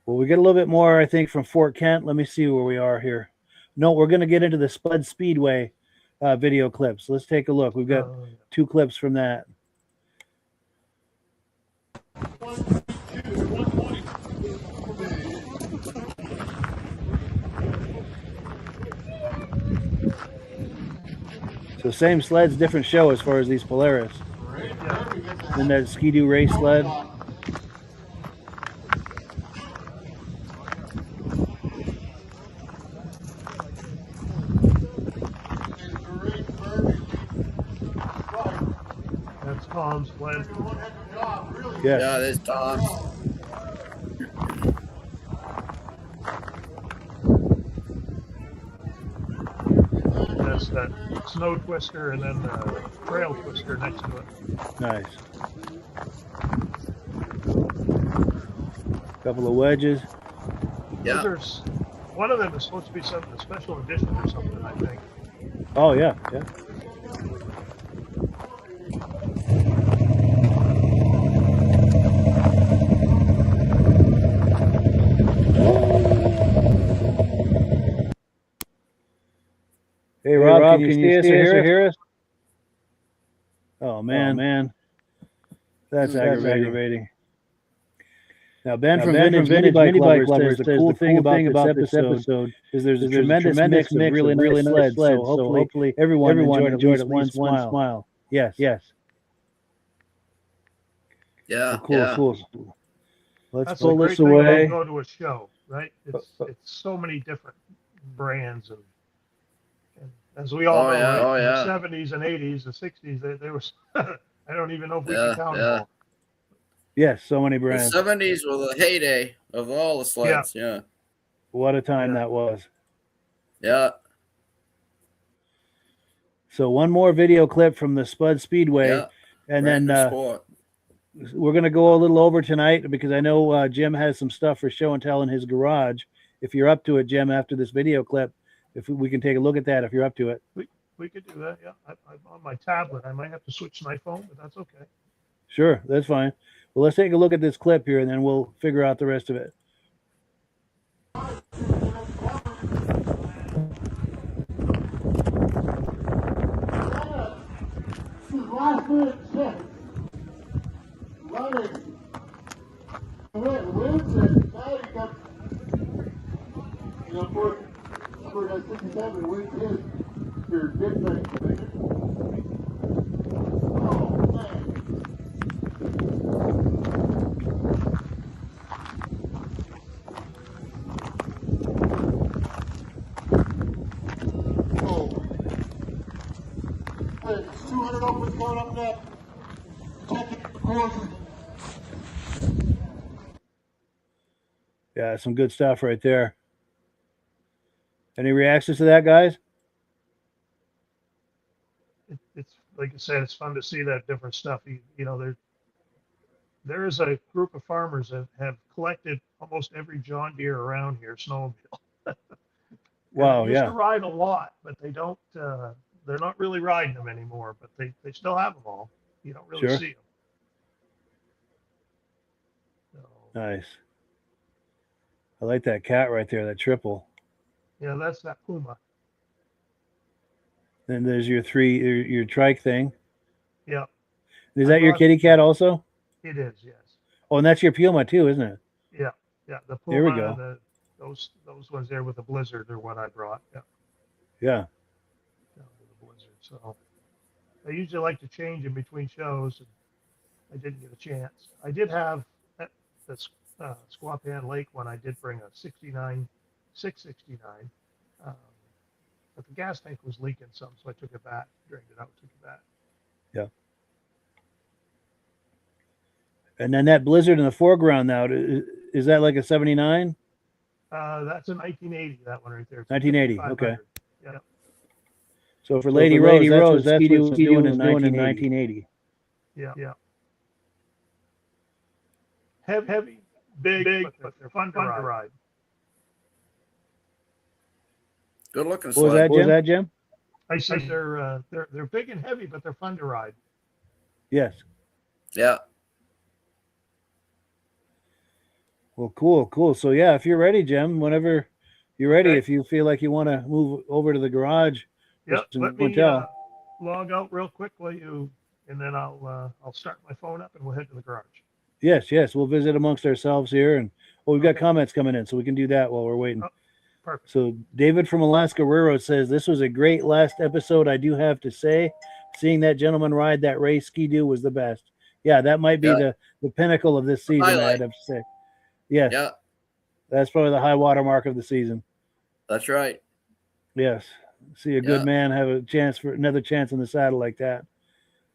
Well, we get a little bit more, I think, from Fort Kent. Let me see where we are here. No, we're going to get into the Spud Speedway video clips. Let's take a look. We've got 2 clips from that. So same sleds, different show as far as these Polaris. Then that Ski-Doo race sled. Tom's sled. Yes. Yeah, there's Tom's. That's that snow twister and then the trail twister next to it. Nice. Couple of wedges. Yeah. There's one of them is supposed to be something, a special edition or something, I think. Oh yeah, yeah. Hey Rob, can you see us or hear us? Oh man, that's aggravating. Now Ben from Vintage Mini Bike Lovers says the cool thing about this episode is there's a tremendous mix of really nice sleds. So hopefully everyone enjoyed at least one smile. Yes. Yeah. Cool. Let's That's pull the this great thing away. about go to a show, right? It's so many different brands and as we all know, right? In the 70s and 80s, the 60s, they were. I don't even know if we can count them all. Yes, so many The brands. 70s were the heyday of all the sleds. Yeah. What a time that was. Yeah. So one more video clip from the Spud Speedway, and then we're going to go a little over tonight because I know Jim has some stuff for show and tell in his garage. If you're up to it, Jim, after this video clip, if we can take a look at that, if you're up to it. We could do that, yeah. I'm on my tablet. I might have to switch my phone, but that's okay. Sure, that's fine. Well, let's take a look at this clip here, and then we'll figure out the rest of it. Yeah, some good stuff right there. Any reactions to that, guys? It's like I said, it's fun to see that different stuff. You know, there is a group of farmers that have collected almost every John Deere around here, snowmobile. Wow, used to ride a lot, but they don't. They're not really riding them anymore. But they still have them all. You don't really see them. So, nice. I like that cat right there, that triple. Yeah, that's that Puma. Then there's your your trike thing. Yeah. Is that your kitty cat also? It is, yes. Oh, and that's your Puma too, isn't it? Yeah. The Puma. There we go. Those ones there with the Blizzard are what I brought. Yeah. Yeah. The Blizzard. So I usually like to change in between shows, and I didn't get a chance. I did have the Squapan Lake one. I did bring a 669, but the gas tank was leaking some, so I took it back, drained it out, took it back. Yeah. And then that Blizzard in the foreground now, is that like a 79? That's a 1980, that one right there. 1980, okay. Yeah. So for Lady Rose, that's what Ski doing in 1980. Yeah. Heavy, big, but they're fun to ride. Good looking sled. What was that, Jim? I said they're big and heavy, but they're fun to ride. Yes. Yeah. Well, cool. So yeah, if you're ready, Jim, whenever you're ready, if you feel like you want to move over to the garage, let me log out real quick while and then I'll start my phone up and we'll head to the garage. Yes. We'll visit amongst ourselves here, and we've got comments coming in, so we can do that while we're waiting. Perfect. So David from Alaska Railroad says this was a great last episode. I do have to say, seeing that gentleman ride that race Ski-Doo was the best. Yeah, that might be the pinnacle of this season. I'd have to say. Yes. Yeah. That's probably the high water mark of the season. That's right. Yes. See a good man have another chance in the saddle like that.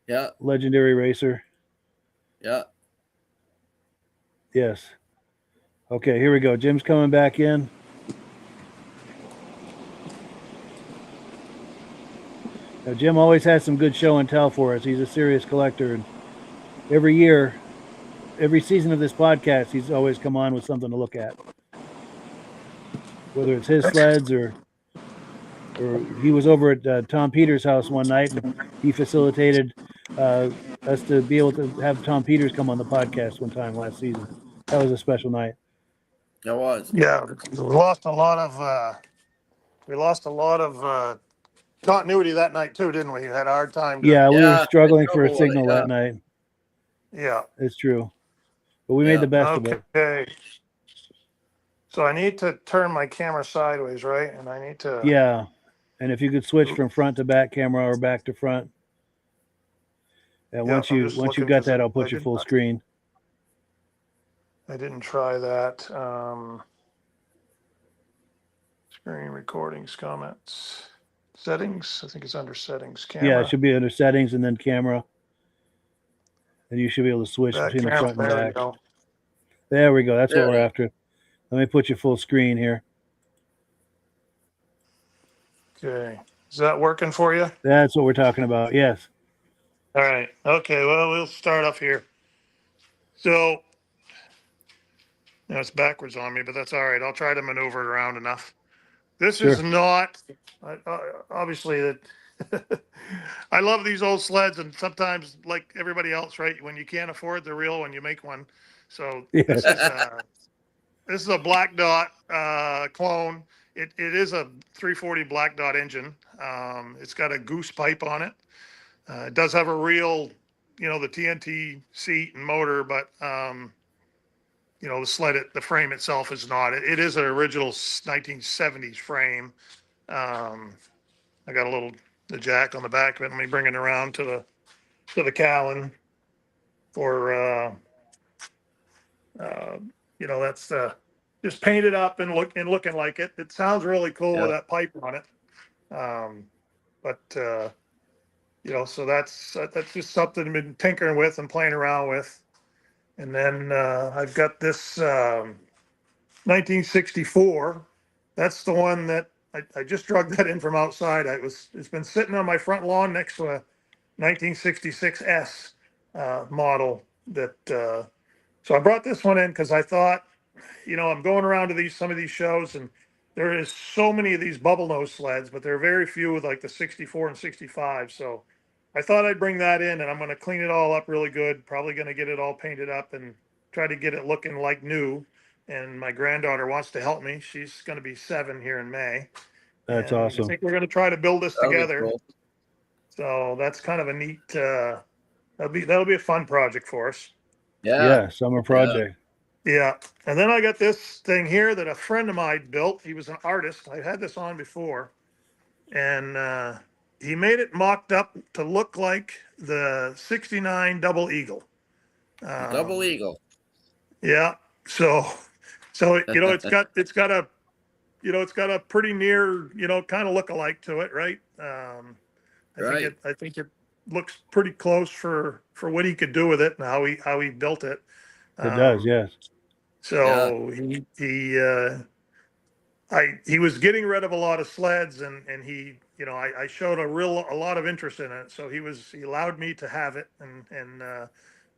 Yeah. Legendary racer. Yeah. Yes. Okay, here we go. Jim's coming back in. Now, Jim always has some good show and tell for us. He's a serious collector, and every year, every season of this podcast, he's always come on with something to look at. Whether it's his sleds or he was over at Tom Peters' house one night, and he facilitated us to be able to have Tom Peters come on the podcast one time last season. That was a special night. That was. Yeah, we lost a lot of continuity that night too, didn't we? We had a hard time. Yeah, we were Yeah, struggling for a trouble with it, signal yeah. that night. Yeah. It's true. But we Yeah. made the best of it. Okay. So I need to turn my camera sideways, right? And I need to. Yeah. And if you could switch from front to back camera or back to front. And Yeah, once I'm you just once you looking got 'cause that, I'll I put you didn't- full screen. I didn't try that. Screen recordings, comments, settings. I think it's under settings. Camera. Yeah, it should be under settings and then camera. And you should be able to switch Back between the camera, front and there we back. go. There we go. That's There what we we're go. after. Let me put you full screen here. Okay. Is that working for you? That's what we're talking about. Yes. All right. Okay. Well, we'll start off here. So, it's backwards on me, but that's all right. I'll try to maneuver it around enough. This is Sure. not, obviously, that I love these old sleds, and sometimes, like everybody else, right? When you can't afford the real one, you make one. So Yes. this is a Black Dot clone. It is a 340 Black Dot engine. It's got a goose pipe on it. It does have a real, the TNT seat and motor, but the sled, the frame itself is not. It is an original 1970s frame. I got the jack on the back of it. Let me bring it around to the Callan for that's just painted up and looking like it. It sounds really cool with that pipe on it. So that's just something I've been tinkering with and playing around with. And then I've got this 1964. That's the one that I just drug that in from outside. It's been sitting on my front lawn next to a 1966 S model that. So I brought this one in because I thought, I'm going around to some of these shows, and there is so many of these bubble nose sleds, but there are very few with like the 64 and 65. So I thought I'd bring that in, and I'm going to clean it all up really good. Probably going to get it all painted up and try to get it looking like new. And my granddaughter wants to help me. She's going to be 7 here in May. That's And awesome. I think we're going to try to build this That'll be together. cool. So that's kind of a neat. That'll be a fun project for us. Yeah, summer project. Yeah. And then I got this thing here that a friend of mine built. He was an artist. I had this on before. And he made it mocked up to look like the 69 Double Eagle. Double Eagle. Yeah. So it's got a pretty near, kind of look-alike to it, right? I think it looks pretty close for what he could do with it and how he built it. It does, yes. So he was getting rid of a lot of sleds, and he, I showed a lot of interest in it. So he allowed me to have it,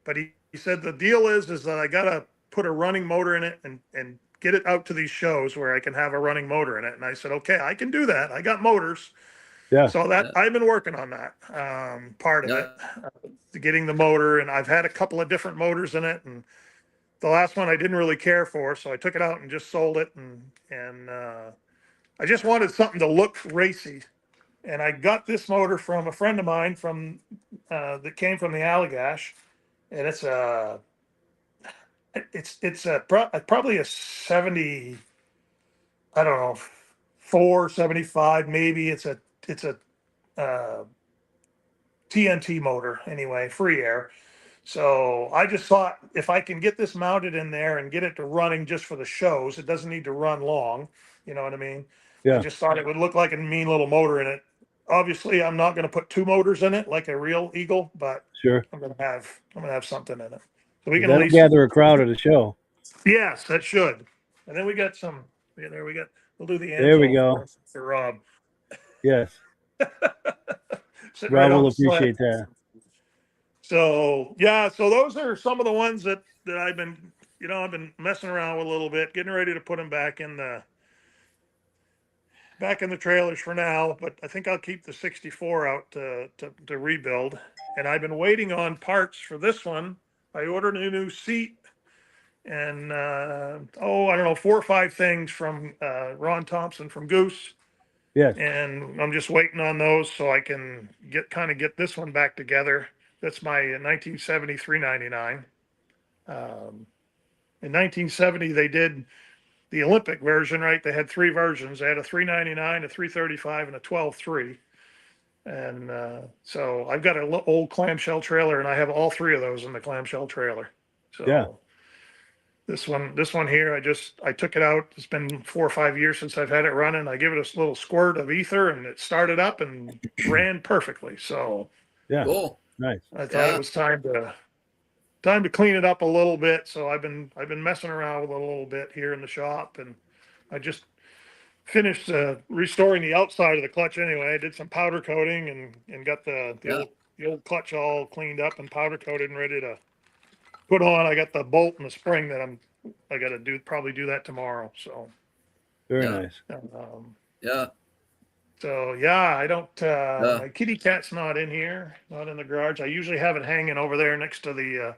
but he said the deal is that I gotta put a running motor in it and get it out to these shows where I can have a running motor in it. And I said, okay, I can do that. I got motors. Yeah. So I've been working on that part of it, getting the motor, and I've had a couple of different motors in it, and the last one I didn't really care for, so I took it out and just sold it, and I just wanted something to look racy, and I got this motor from a friend of mine that came from the Allagash, and it's probably a 70, I don't know, 475 maybe. It's a TNT motor anyway, free air. So I just thought if I can get this mounted in there and get it to running just for the shows, it doesn't need to run long. You know what I mean? Yeah. I just thought it would look like a mean little motor in it obviously I'm not going to put two motors in it like a real Eagle, but Sure. I'm going to have something in it. So we can at That'll least, gather a crowd at a show. yes, that should. And then we got some, there we got, we'll do the There we Angelo go. for Rob. Yes. Sitting Rob right on will the sled. appreciate that. So yeah, so those are some of the ones that I've been messing around with a little bit, getting ready to put them back in the trailers for now. But I think I'll keep the 64 out to rebuild. And I've been waiting on parts for this one. I ordered a new seat and I don't know, 4 or 5 things from Ron Thompson from Goose. Yes. And I'm just waiting on those so I can get this one back together. That's my 1970 399. In 1970, they did the Olympic version, right? They had 3 versions. They had a 399, a 335, and a 12.3. And so I've got an old clamshell trailer, and I have all 3 of those in the clamshell trailer. So Yeah. this one here, I took it out. It's been 4 or 5 years since I've had it running. I give it a little squirt of ether, and it started up and ran perfectly. So Yeah. Cool. Nice. I thought it was time to clean it up a little bit. So I've been messing around with it a little bit here in the shop, and I just finished restoring the outside of the clutch anyway. I did some powder coating and got the old clutch all cleaned up and powder coated and ready to put on. I got the bolt and the spring that I got to probably do that tomorrow. So Very Yeah. nice. Yeah. So yeah, I don't. My kitty cat's not in here, not in the garage. I usually have it hanging over there next to the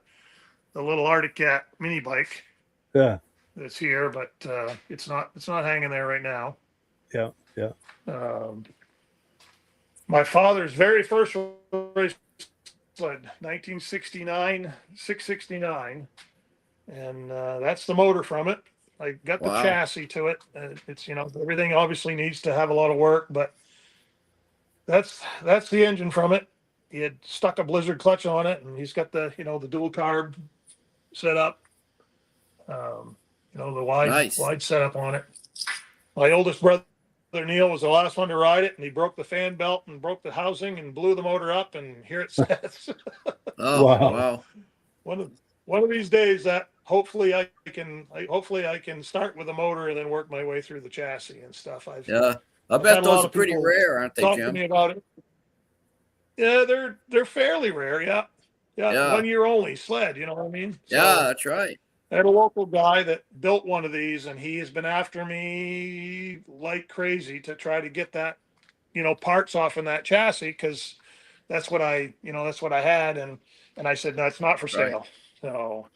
little Arctic Cat mini bike Yeah. that's here, but it's not hanging there right now. Yeah. Yeah. My father's very first race sled, 1969, 669, and that's the motor from it. I got the Wow. chassis to it. It's everything obviously needs to have a lot of work, but that's the engine from it. He had stuck a Blizzard clutch on it, and he's got the the dual carb set up. The wide setup on it. My oldest brother Neil was the last one to ride it, and he broke the fan belt and broke the housing and blew the motor up, and here it sits. Oh, wow. One of these days that hopefully I can start with the motor and then work my way through the chassis and stuff. I I've bet had a lot those are of pretty people rare, aren't they, talk to Jim? me about it. Yeah, they're fairly rare. Yeah. Yeah. 1 year only sled. You know what I mean? So, Yeah, that's right. I had a local guy that built one of these, and he has been after me like crazy to try to get that, parts off in that chassis, because that's what I had, and I said, no, it's not for Right. sale. So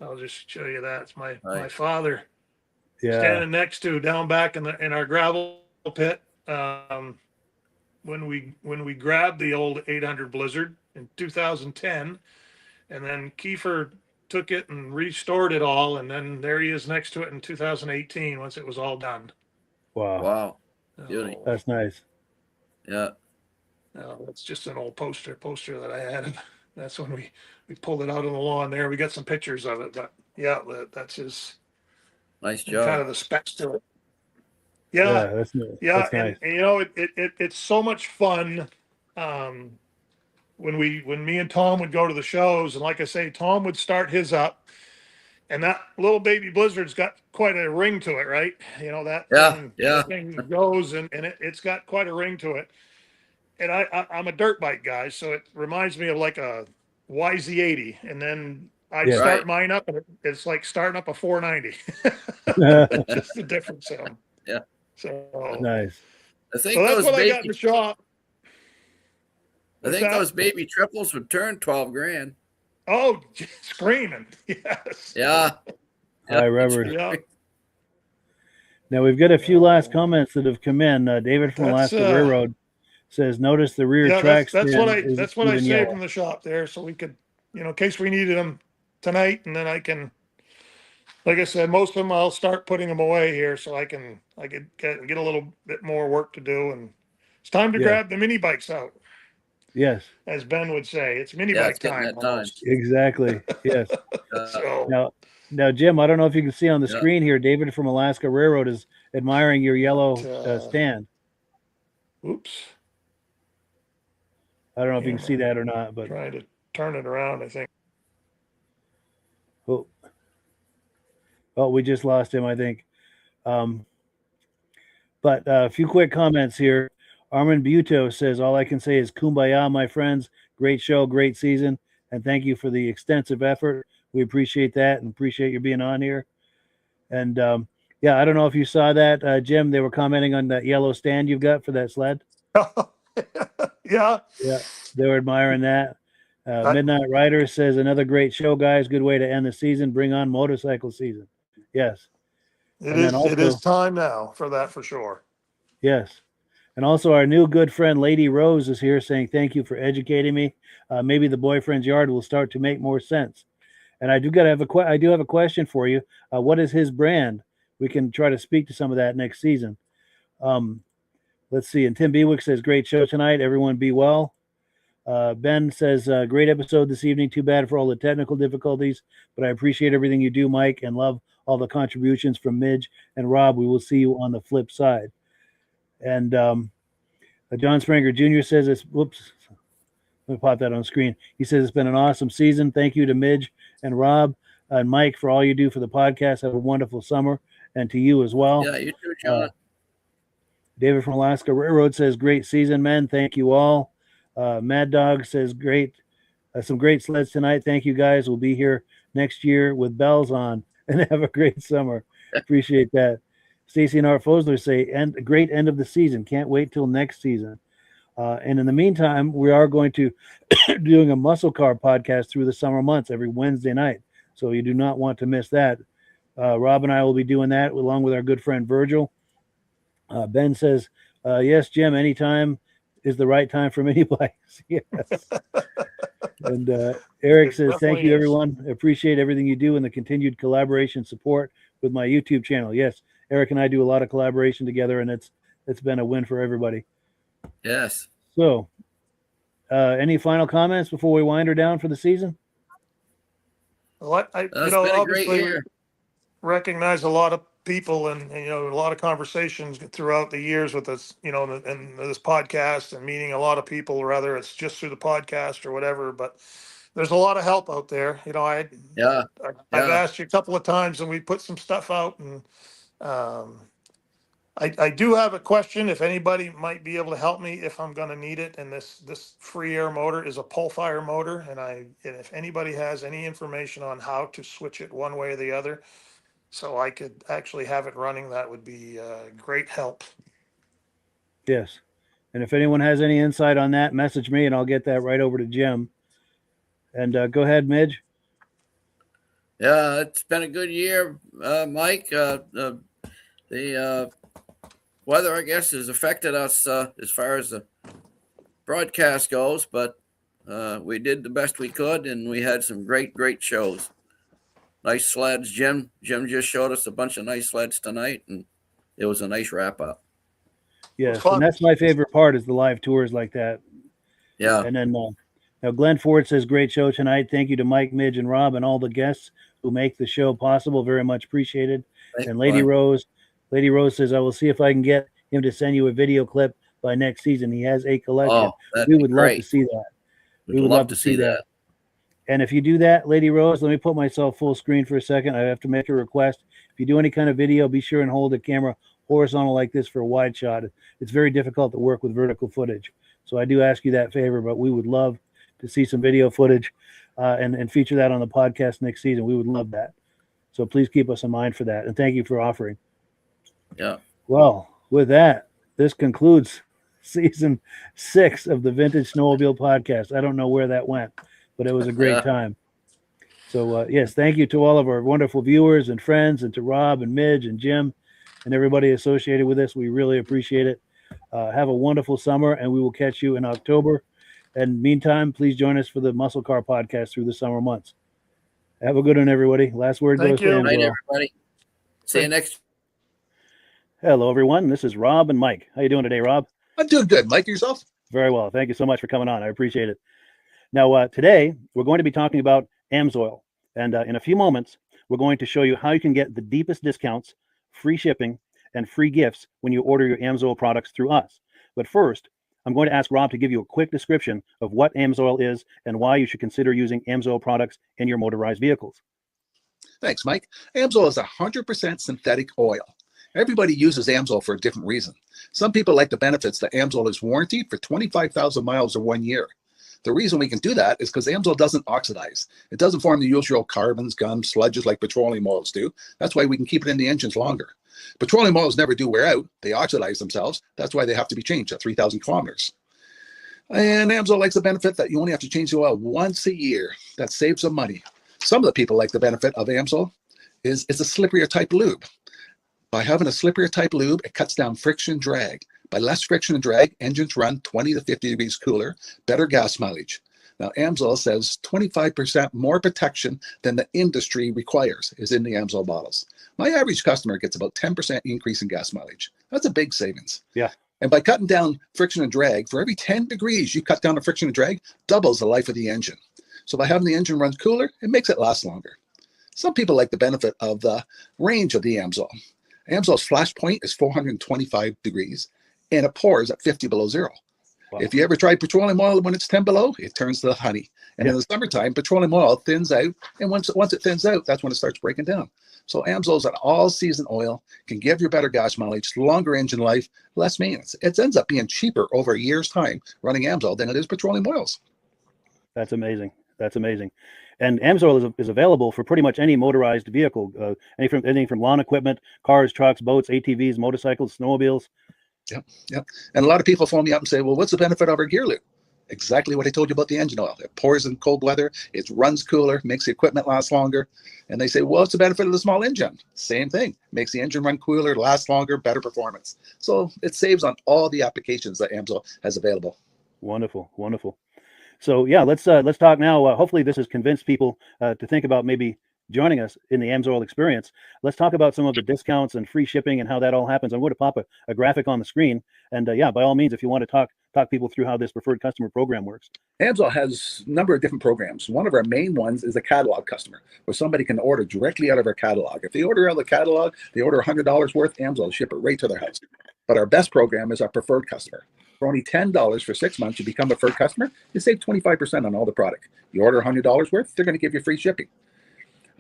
I'll just show you that. It's my Right. father Yeah. standing next to down back in our gravel pit. When we grabbed the old 800 Blizzard in 2010, and then Kiefer took it and restored it all, and then there he is next to it in 2018 once it was all done. Wow. Wow. Beauty. So, That's nice. Yeah. that's just an old poster that I had. That's when we pulled it out on the lawn there. We got some pictures of it, but yeah, that's his Nice kind job. of the specs to it. Yeah. That's nice. Yeah, That's nice. and it's so much fun. When me and Tom would go to the shows, and like I say, Tom would start his up, and that little baby Blizzard's got quite a ring to it, right? That thing goes, and it's got quite a ring to it. And I'm a dirt bike guy, so it reminds me of like a YZ80, and then I'd start mine up, and it's like starting up a 490. Just the difference. So, Yeah. So Nice. I think so that's those what I got in baby, the shop. I think those baby triples would turn 12 grand. Oh, screaming. Yes. Yeah. I remember. Yeah. Now we've got a few last comments that have come in. David from That's, Alaska Railroad says, "Notice the rear Yeah, track that's stand what I is that's what I even saved yellow." in the shop there, so we could, in case we needed them tonight, and then I can, like I said, most of them I'll start putting them away here, so I could get a little bit more work to do, and it's time to Yeah. grab the mini bikes out, Yes, as Ben would say. It's mini Yeah, bike it's getting time. that time. almost. exactly. Yes. So Now, Jim, I don't know if you can see on the Yeah. screen here. David from Alaska Railroad is admiring your yellow But, stand. oops. I don't know if you can see that or not, but Trying to turn it around, I think. oh, we just lost him, I think. But a few quick comments here. Armin Buto says, all I can say is kumbaya, my friends. Great show, great season, and thank you for the extensive effort. We appreciate that and appreciate you being on here. And yeah, I don't know if you saw that, Jim. They were commenting on that yellow stand you've got for that sled. Yeah. Yeah, they were admiring that. Midnight Rider says, another great show, guys. Good way to end the season. Bring on motorcycle season. Yes. It is time now for that for sure. Yes. And also our new good friend, Lady Rose, is here saying, thank you for educating me. Maybe the boyfriend's yard will start to make more sense. And I do have a question for you. What is his brand? We can try to speak to some of that next season. Let's see. And Tim Bewick says, great show tonight. Everyone be well. Ben says, great episode this evening. Too bad for all the technical difficulties, but I appreciate everything you do, Mike, and love all the contributions from Midge and Rob. We will see you on the flip side. And John Spranger Jr. says, whoops, let me pop that on screen. He says, it's been an awesome season. Thank you to Midge and Rob and Mike for all you do for the podcast. Have a wonderful summer, and to you as well. Yeah, you too, John. David from Alaska Railroad says, great season, men. Thank you all. Mad Dog says, great. Some great sleds tonight. Thank you, guys. We'll be here next year with bells on, and have a great summer. Appreciate that. Stacy and Art Fosler say, a great end of the season. Can't wait till next season. And in the meantime, we are going to doing a muscle car podcast through the summer months every Wednesday night. So you do not want to miss that. Rob and I will be doing that along with our good friend Virgil. Ben says, yes, Jim, anytime is the right time for mini bikes. Yes. And Eric says, thank you, everyone. Appreciate everything you do and the continued collaboration support with my YouTube channel. Yes, Eric and I do a lot of collaboration together, and it's been a win for everybody. Yes. So, any final comments before we wind her down for the season? Well, obviously recognize a lot of people and a lot of conversations throughout the years with us, and this podcast and meeting a lot of people, whether it's just through the podcast or whatever, but there's a lot of help out there. I've asked you a couple of times and we put some stuff out, and I do have a question if anybody might be able to help me if I'm going to need it. And this free air motor is a pull fire motor. And if anybody has any information on how to switch it one way or the other, so I could actually have it running, that would be great help. Yes. And if anyone has any insight on that, message me and I'll get that right over to Jim. And go ahead, Midge. Yeah, it's been a good year, Mike. The weather, I guess, has affected us as far as the broadcast goes, but we did the best we could, and we had some great shows. Nice sleds. Jim just showed us a bunch of nice sleds tonight, and it was a nice wrap up. Yes, and that's my favorite part is the live tours like that. Yeah. And then now Glenn Ford says, great show tonight. Thank you to Mike, Midge, and Rob and all the guests who make the show possible. Very much appreciated. And Lady Rose says, I will see if I can get him to send you a video clip by next season. He has a collection. We would love to see that. We would love to see that. And if you do that, Lady Rose, let me put myself full screen for a second. I have to make a request. If you do any kind of video, be sure and hold the camera horizontal like this for a wide shot. It's very difficult to work with vertical footage. So I do ask you that favor, but we would love to see some video footage and feature that on the podcast next season. We would love that. So please keep us in mind for that. And thank you for offering. Yeah. Well, with that, this concludes season 6 of the Vintage Snowmobile Podcast. I don't know where that went, but it was a great time. So, yes, thank you to all of our wonderful viewers and friends, and to Rob and Midge and Jim and everybody associated with this. We really appreciate it. Have a wonderful summer, and we will catch you in October. And meantime, please join us for the Muscle Car Podcast through the summer months. Have a good one, everybody. Last word goes to Good night, everybody. See you next. Hello, everyone. This is Rob and Mike. How you doing today, Rob? I'm doing good. Mike, yourself? Very well. Thank you so much for coming on. I appreciate it. Now, today, we're going to be talking about AMSOIL. And in a few moments, we're going to show you how you can get the deepest discounts, free shipping, and free gifts when you order your AMSOIL products through us. But first, I'm going to ask Rob to give you a quick description of what AMSOIL is and why you should consider using AMSOIL products in your motorized vehicles. Thanks, Mike. AMSOIL is 100% synthetic oil. Everybody uses AMSOIL for a different reason. Some people like the benefits that AMSOIL is warranted for 25,000 miles or 1 year. The reason we can do that is because AMSOIL doesn't oxidize. It doesn't form the usual carbons, gums, sludges like petroleum oils do. That's why we can keep it in the engines longer. Petroleum oils never do wear out. They oxidize themselves. That's why they have to be changed at 3,000 kilometers. And AMSOIL likes the benefit that you only have to change the oil once a year. That saves some money. Some of the people like the benefit of AMSOIL is it's a slipperier type lube. By having a slipperier type lube, it cuts down friction and drag. By less friction and drag, engines run 20 to 50 degrees cooler, better gas mileage. Now, AMSOIL says 25% more protection than the industry requires is in the AMSOIL bottles. My average customer gets about 10% increase in gas mileage. That's a big savings. Yeah. And by cutting down friction and drag, for every 10 degrees you cut down the friction and drag, doubles the life of the engine. So by having the engine run cooler, it makes it last longer. Some people like the benefit of the range of the AMSOIL. AMSOIL's flash point is 425 degrees, and it pours at 50 below zero. Wow. If you ever tried petroleum oil when it's 10 below, it turns to honey. And in the summertime, petroleum oil thins out, and once it thins out, that's when it starts breaking down. So AMSOIL is an all-season oil, can give you better gas mileage, longer engine life, less maintenance. It ends up being cheaper over a year's time running AMSOIL than it is petroleum oils. That's amazing. That's amazing. And AMSOIL is available for pretty much any motorized vehicle, anything from lawn equipment, cars, trucks, boats, ATVs, motorcycles, snowmobiles. Yep. And a lot of people phone me up and say, well, what's the benefit of our gear lube? Exactly what I told you about the engine oil. It pours in cold weather, it runs cooler, makes the equipment last longer. And they say, well, what's the benefit of the small engine? Same thing. Makes the engine run cooler, last longer, better performance. So it saves on all the applications that AMSOIL has available. Wonderful, wonderful. So yeah, let's talk now. Hopefully this has convinced people to think about maybe joining us in the AMSOIL experience. Let's talk about some of the discounts and free shipping and how that all happens. I'm going to pop a graphic on the screen. And yeah, by all means, if you want to talk people through how this preferred customer program works. AMSOIL has a number of different programs. One of our main ones is a catalog customer, where somebody can order directly out of our catalog. If they order out of the catalog, they order $100 worth, AMSOIL will ship it right to their house. But our best program is our preferred customer. For only $10 for 6 months, you become a preferred customer, you save 25% on all the product. You order $100 worth, they're going to give you free shipping.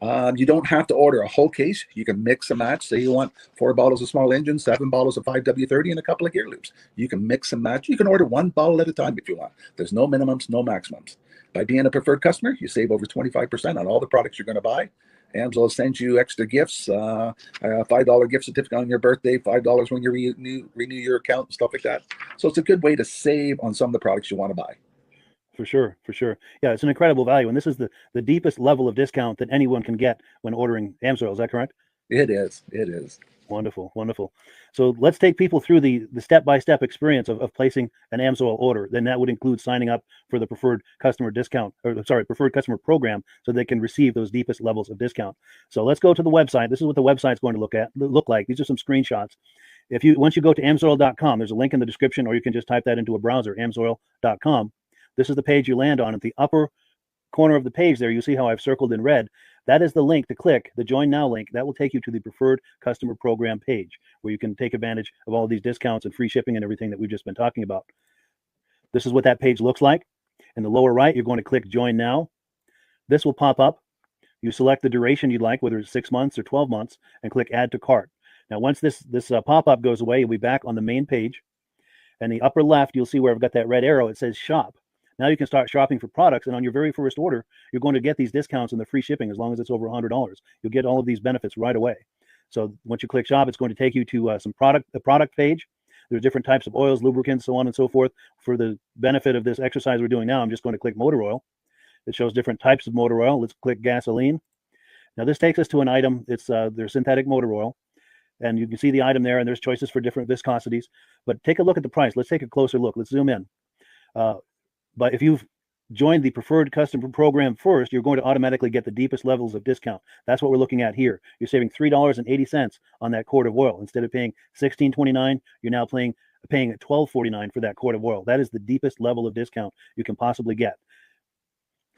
You don't have to order a whole case. You can mix and match. Say you want 4 bottles of small engine, 7 bottles of 5W30, and a couple of gear loops. You can mix and match. You can order 1 bottle at a time if you want. There's no minimums, no maximums. By being a preferred customer, you save over 25% on all the products you're going to buy. AMSOIL sends you extra gifts, a $5 gift certificate on your birthday, $5 when you renew your account and stuff like that. So it's a good way to save on some of the products you want to buy. For sure. Yeah, it's an incredible value. And this is the deepest level of discount that anyone can get when ordering AMSOIL. Is that correct? It is. Wonderful. So let's take people through the step-by-step experience of placing an AMSOIL order. Then that would include signing up for the preferred customer preferred customer program, so they can receive those deepest levels of discount. So let's go to the website. This is what the website's going to look like. These are some screenshots. Once you go to amsoil.com, there's a link in the description, or you can just type that into a browser, amsoil.com. This is the page you land on. At the upper corner of the page there, you see how I've circled in red. That is the link to click, the Join Now link. That will take you to the Preferred Customer Program page, where you can take advantage of all of these discounts and free shipping and everything that we've just been talking about. This is what that page looks like. In the lower right, you're going to click Join Now. This will pop up. You select the duration you'd like, whether it's 6 months or 12 months, and click Add to Cart. Now, once this pop-up goes away, you'll be back on the main page. And the upper left, you'll see where I've got that red arrow. It says Shop. Now you can start shopping for products, and on your very first order, you're going to get these discounts and the free shipping as long as it's over $100. You'll get all of these benefits right away. So once you click Shop, it's going to take you to the product page. There's different types of oils, lubricants, so on and so forth. For the benefit of this exercise we're doing now, I'm just going to click motor oil. It shows different types of motor oil. Let's click gasoline. Now this takes us to an item. It's their synthetic motor oil. And you can see the item there, and there's choices for different viscosities. But take a look at the price. Let's take a closer look. Let's zoom in. But if you've joined the preferred customer program first, you're going to automatically get the deepest levels of discount. That's what we're looking at here. You're saving $3.80 on that quart of oil. Instead of paying $16.29, you're now paying $12.49 for that quart of oil. That is the deepest level of discount you can possibly get.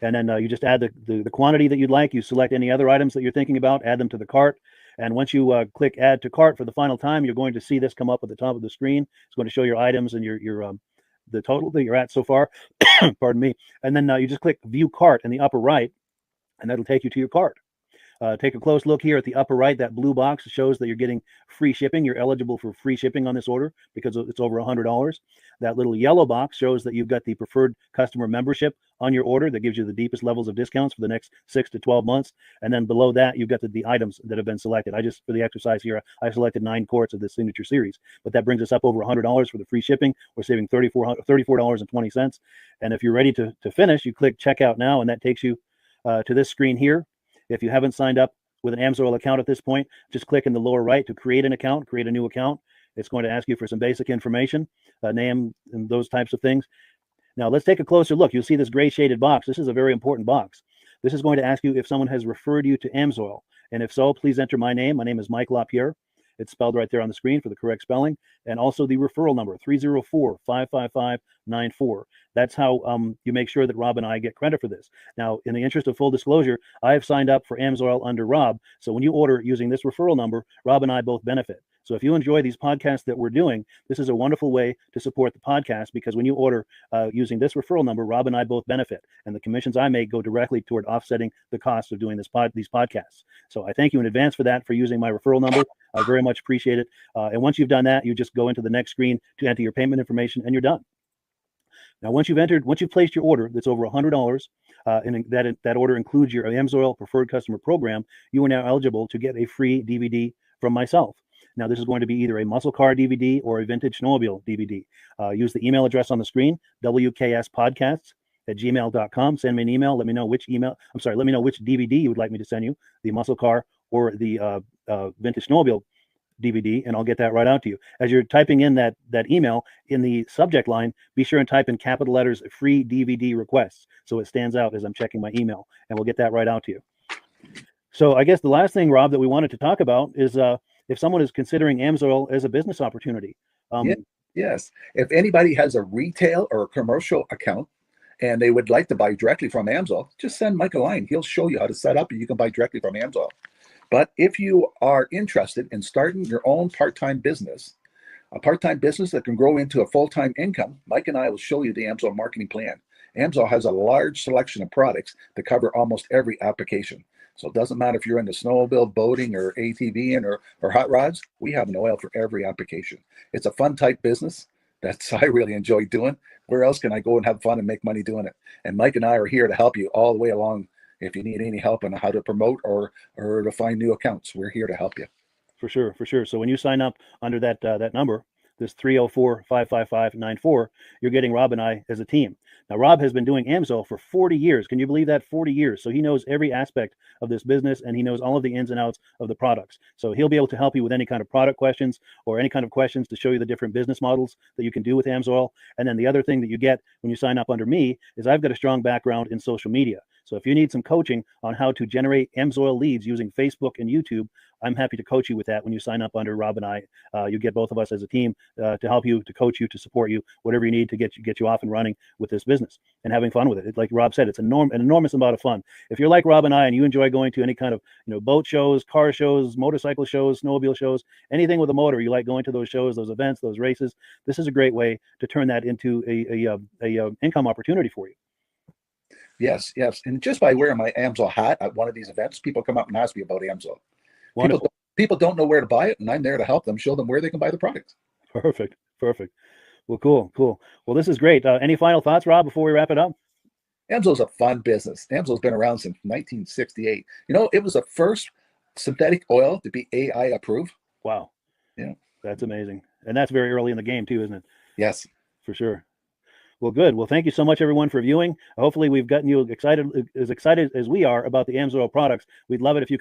And then you just add the quantity that you'd like. You select any other items that you're thinking about, add them to the cart. And once you click Add to Cart for the final time, you're going to see this come up at the top of the screen. It's going to show your items and your the total that you're at so far. Pardon me. And then you just click view cart in the upper right, and that'll take you to your cart. Take a close look here at the upper right. That blue box shows that you're getting free shipping. You're eligible for free shipping on this order because it's over $100. That little yellow box shows that you've got the preferred customer membership on your order that gives you the deepest levels of discounts for the next 6 to 12 months. And then below that, you've got the items that have been selected. For the exercise here, I selected 9 quarts of the signature series, but that brings us up over $100 for the free shipping. We're saving $34.20. And if you're ready to finish, you click checkout now, and that takes you to this screen here. If you haven't signed up with an AMSOIL account at this point, just click in the lower right to create an account, create a new account. It's going to ask you for some basic information, name and those types of things. Now let's take a closer look. You'll see this gray shaded box. This is a very important box. This is going to ask you if someone has referred you to AMSOIL. And if so, please enter my name. My name is Mike LaPierre. It's spelled right there on the screen for the correct spelling. And also the referral number, 304-555-94. That's how you make sure that Rob and I get credit for this. Now, in the interest of full disclosure, I have signed up for AMSOIL under Rob. So when you order using this referral number, Rob and I both benefit. So if you enjoy these podcasts that we're doing, this is a wonderful way to support the podcast, because when you order using this referral number, Rob and I both benefit. And the commissions I make go directly toward offsetting the cost of doing these podcasts. So I thank you in advance for that, for using my referral number. I very much appreciate it. And once you've done that, you just go into the next screen to enter your payment information, and you're done. Now, once you've placed your order that's over $100, and that order includes your AMSOIL Preferred Customer Program, you are now eligible to get a free DVD from myself. Now, this is going to be either a muscle car DVD or a vintage snowmobile DVD. Use the email address on the screen, wkspodcasts@gmail.com. Send me an email. Let me know which DVD you would like me to send you, the muscle car or the vintage snowmobile DVD, and I'll get that right out to you. As you're typing in that email, in the subject line, be sure and type in capital letters, free DVD requests, so it stands out as I'm checking my email, and we'll get that right out to you. So I guess the last thing, Rob, that we wanted to talk about is if someone is considering AMSOIL as a business opportunity. Yes. If anybody has a retail or a commercial account and they would like to buy directly from AMSOIL, just send Mike a line. He'll show you how to set up, and you can buy directly from AMSOIL. But if you are interested in starting your own part-time business, a part-time business that can grow into a full-time income, Mike and I will show you the AMSOIL marketing plan. AMSOIL has a large selection of products that cover almost every application. So it doesn't matter if you're into snowmobile, boating, or ATVing, or hot rods. We have an oil for every application. It's a fun type business. I really enjoy doing. Where else can I go and have fun and make money doing it? And Mike and I are here to help you all the way along. If you need any help on how to promote or to find new accounts, we're here to help you. For sure. So when you sign up under that number, this 304-555-94, you're getting Rob and I as a team. Now, Rob has been doing AMSOIL for 40 years. Can you believe that? 40 years. So he knows every aspect of this business, and he knows all of the ins and outs of the products. So he'll be able to help you with any kind of product questions or any kind of questions to show you the different business models that you can do with AMSOIL. And then the other thing that you get when you sign up under me is I've got a strong background in social media. So if you need some coaching on how to generate AMSOIL leads using Facebook and YouTube, I'm happy to coach you with that when you sign up under Rob and I. You get both of us as a team to help you, to coach you, to support you, whatever you need to get you off and running with this business and having fun with it. Like Rob said, it's an enormous amount of fun. If you're like Rob and I and you enjoy going to any kind of boat shows, car shows, motorcycle shows, snowmobile shows, anything with a motor, you like going to those shows, those events, those races, this is a great way to turn that into a income opportunity for you. Yes. And just by wearing my AMSOIL hat at one of these events, people come up and ask me about AMSOIL. People don't know where to buy it, and I'm there to help them, show them where they can buy the product. Perfect. Well, cool. Well, this is great. Any final thoughts, Rob, before we wrap it up? AMSOIL's a fun business. AMSOIL's been around since 1968. It was the first synthetic oil to be AI approved. Wow. Yeah. That's amazing. And that's very early in the game too, isn't it? Yes. For sure. Well, good. Well, thank you so much, everyone, for viewing. Hopefully, we've gotten you excited as we are about the AMSOIL products. We'd love it if you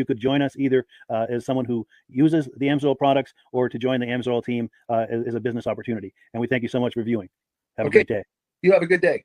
could join us either as someone who uses the AMSOIL products or to join the AMSOIL team as a business opportunity. And we thank you so much for viewing. Have a great day. You have a good day.